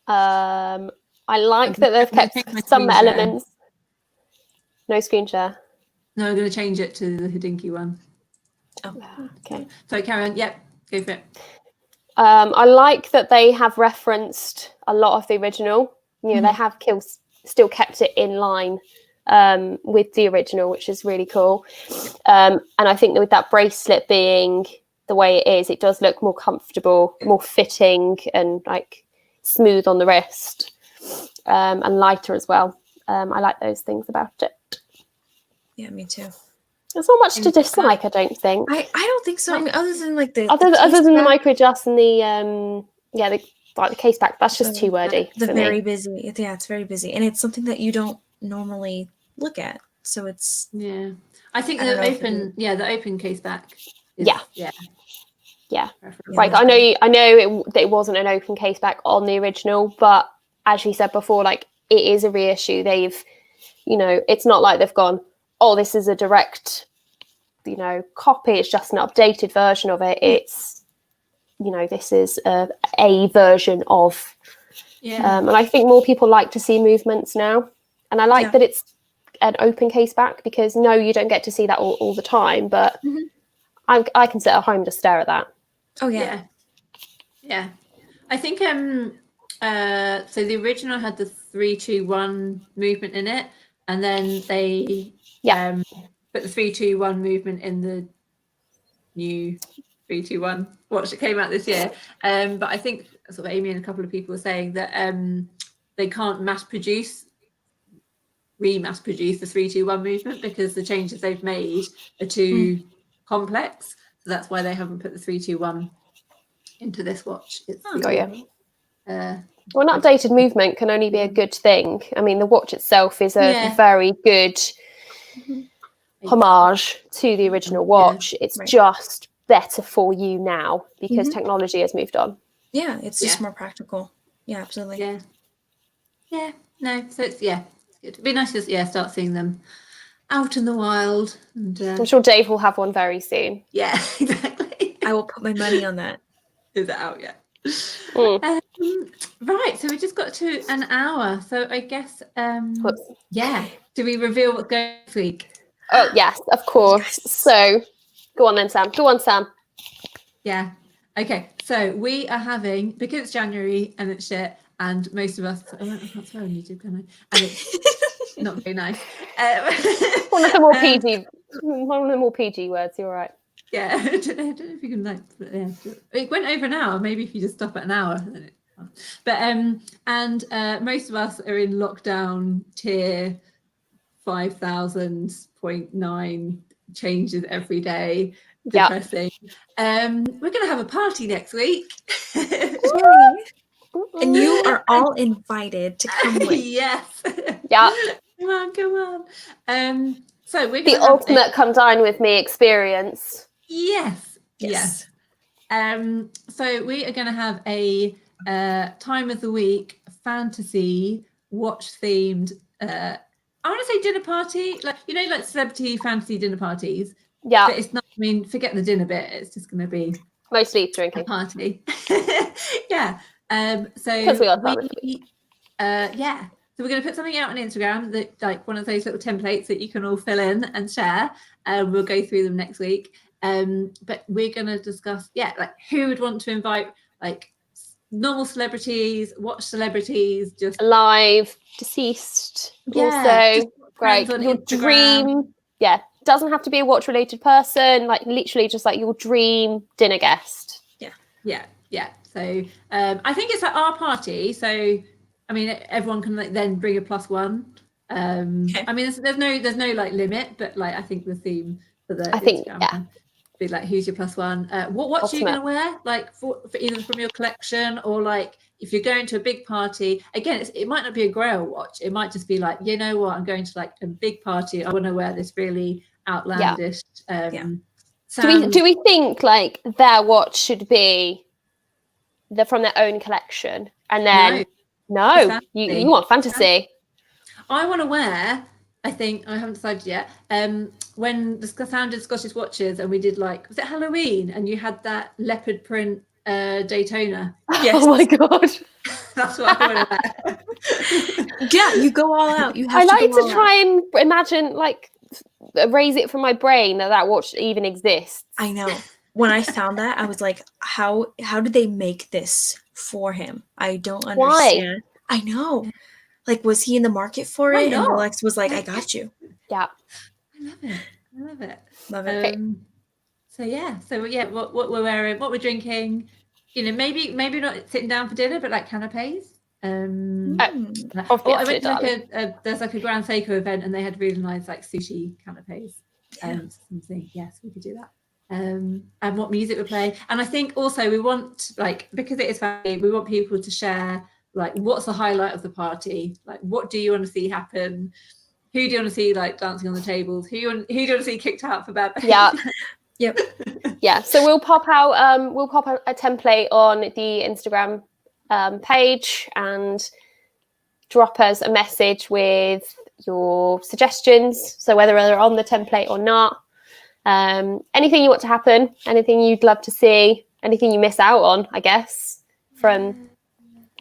I like that they've kept some elements. No screen share. No, I'm going to change it to the Hodinkee one. Oh, okay. So carry on. Yep, go for it. I like that they have referenced a lot of the original. You know, they have still kept it in line with the original, which is really cool. And I think that with that bracelet being the way it is, it does look more comfortable, more fitting, and like smooth on the wrist, and lighter as well. I like those things about it. Yeah, me too. There's not much to dislike, I don't think. I don't think so. I mean, other than like other than the micro adjust and the case back, that's just too wordy. Very busy. Yeah, it's very busy, and it's something that you don't normally look at. So it's I think the open case back. Yeah. Like I know it wasn't an open case back on the original, but as we said before, like it is a reissue. They've, it's not like they've gone, oh, this is a direct, copy. It's just an updated version of it. It's, this is a version of. Yeah. And I think more people like to see movements now, and I like that it's an open case back because no, you don't get to see that all the time, but. Mm-hmm. I can sit at home to stare at that. Oh yeah. I think so the original had the 3-2-1 movement in it, and then they put the 3-2-1 movement in the new 3-2-1 watch that came out this year. But I think sort of Amy and a couple of people were saying that they can't mass produce the 3-2-1 movement because the changes they've made are too complex, so that's why they haven't put the 3-2-1 into this watch. It's Well, an updated movement can only be a good thing. I mean, the watch itself is a very good homage to the original watch. It's just better for you now because technology has moved on. Yeah, it's just more practical. Yeah, absolutely. Yeah. No, so it's good. It'd be nice to start seeing them out in the wild. And, I'm sure Dave will have one very soon. Yeah, exactly. I will put my money on that. Is it out yet? Right, so we just got to an hour. So I guess, do we reveal what's going this week? Oh, yes, of course. Yes. So go on then, Sam. Go on, Sam. Yeah. Okay, so we are having, because it's January and it's shit, and most of us, I can't swear on YouTube, can I? And it's not very nice. One of the more PG, one of the more PG words. You're right. Yeah, I don't know if you can it went over an hour. Maybe if you just stop at an hour, then most of us are in lockdown tier 5,000.9 changes every day. Depressing. We're gonna have a party next week. And you are all invited to come with. Yes. Yeah. Come on. So we're the ultimate come dine with me experience. Yes. So we are going to have a time of the week fantasy watch themed. I want to say dinner party, like celebrity fantasy dinner parties. Yeah, but it's not. I mean, forget the dinner bit. It's just going to be mostly drinking party. Yeah. So because we are family. So we're going to put something out on Instagram that, like, one of those little templates that you can all fill in and share. We'll go through them next week. But we're going to discuss, like, who would want to invite, like, normal celebrities, watch celebrities, just alive, deceased. Also, great. Your dream, doesn't have to be a watch-related person. Like, literally, just like your dream dinner guest. Yeah. So I think it's like our party. So I mean, everyone can then bring a +1. I mean, there's no like limit, but like I think the theme for the Instagram be like, who's your +1? What watch are you going to wear? Like for either from your collection or like if you're going to a big party. Again, it might not be a Grail watch. It might just be like, you know what, I'm going to like a big party. I want to wear this really outlandish. Do we think like their watch should be from their own collection and then? No, you want fantasy. I want to wear, I think, I haven't decided yet, when the founded Scottish Watches and we did like, was it Halloween? And you had that leopard print Daytona. Yes. Oh my God. That's what I want to wear. Yeah, you go all out. You have I like to try and imagine, like, erase it from my brain that watch even exists. I know. When I found that, I was like, how did they make this for him? I don't understand. Why? I know. Like, was he in the market for it? And Rolex was like, I got you. Yeah. I love it. Okay. What we're wearing, what we're drinking, maybe not sitting down for dinner, but like canapes. I went to there's like a Grand Seiko event and they had really nice like sushi canapes and something. Yes, we could do that. And what music we play. And I think also we want, like, because it is family, we want people to share, like, what's the highlight of the party? Like, what do you want to see happen? Who do you want to see, like, dancing on the tables? Who do you want to see kicked out for bad behavior? Yeah. Yep. So we'll pop out a template on the Instagram page and drop us a message with your suggestions. So whether they're on the template or not. Anything you want to happen, anything you'd love to see, anything you miss out on, I guess, from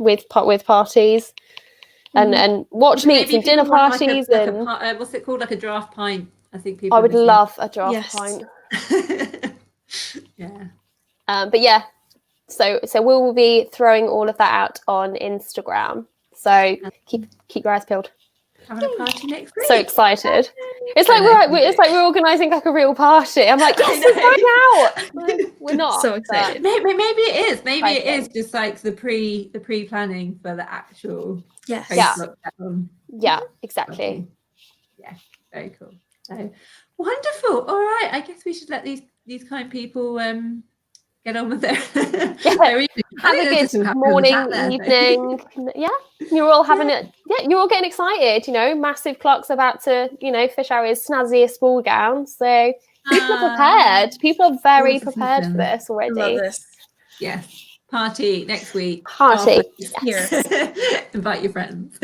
with parties and watch meets and dinner parties what's it called, like a draft pint? I think people. I would love a draft pint. But so we'll be throwing all of that out on Instagram. So keep your eyes peeled. Having a party next week. So excited! It's like we're organising like a real party. I'm like, yes, we're going out. We're not so excited. Maybe it is. Maybe it is just like the pre-planning for the actual. Yes. Yeah. Exactly. Yeah. Very cool. So wonderful. All right. I guess we should let these kind people get on with it. Have a good morning, evening. Yeah, you're all having it. Yeah, you're all getting excited. Massive clock's about to, fish out his snazziest ball gown. So people are prepared. People are very prepared for this already. I love this. Yes. Party next week. Party. Yes. Invite your friends.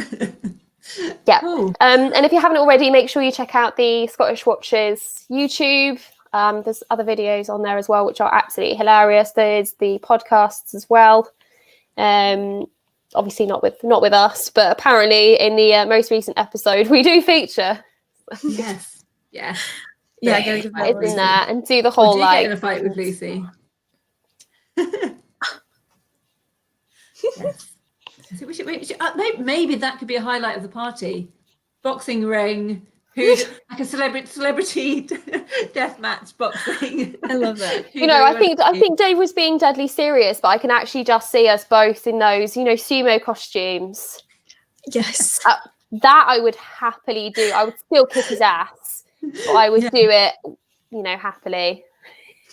Yeah. Cool. And if you haven't already, make sure you check out the Scottish Watches YouTube. There's other videos on there as well, which are absolutely hilarious. There's the podcasts as well. Obviously not with us, but apparently in the most recent episode we do feature. Yes. Yeah. Yeah, I gotta give that it's in there and do the whole get in a fight with Lucy. Yes. So we should maybe that could be a highlight of the party. Boxing ring. Who's like a celebrity death match boxing? I love that. I think Dave was being deadly serious, but I can actually just see us both in those, sumo costumes. Yes. That I would happily do. I would still kick his ass, but I would do it, happily.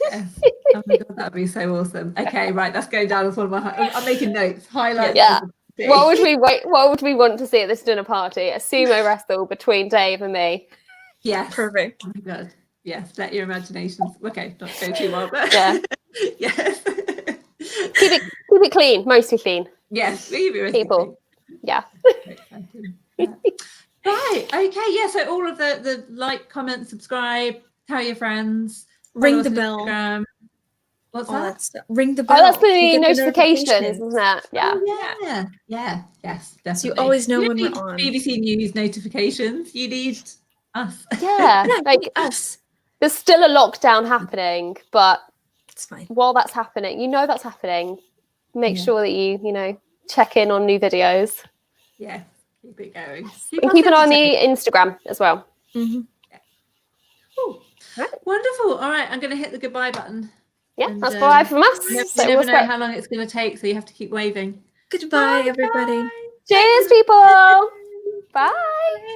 Yes. Oh my god, that'd be so awesome. Okay, right, that's going down as one of my. I'm making notes. Highlights. Yeah. What would we want to see at this dinner party? A sumo wrestle between Dave and me. Yes. Perfect. Oh my god. Yes. Let your imaginations. Okay, not go too wild, but yeah. Yes. Keep it clean, mostly clean. Yes. People. Yeah. Right. Okay. Yeah. So all of the like, comment, subscribe, tell your friends, ring the bell. Instagram. What's that? Ring the bell. Oh, that's the notifications, isn't it? Yeah. Oh, yeah. Yeah. Yes. Definitely. So you always know when we're on. BBC News notifications. You need us. Yeah. Like us. There's still a lockdown happening, but it's fine. While that's happening, that's happening. Make sure that you check in on new videos. Yeah. Keep it going. And keep an eye on the Instagram as well. Mm-hmm. Yeah. Cool. Right. Wonderful. All right. I'm going to hit the goodbye button. Yeah, that's bye from us. You never know how long it's going to take, so you have to keep waving. Goodbye, everybody. Cheers, people. Bye.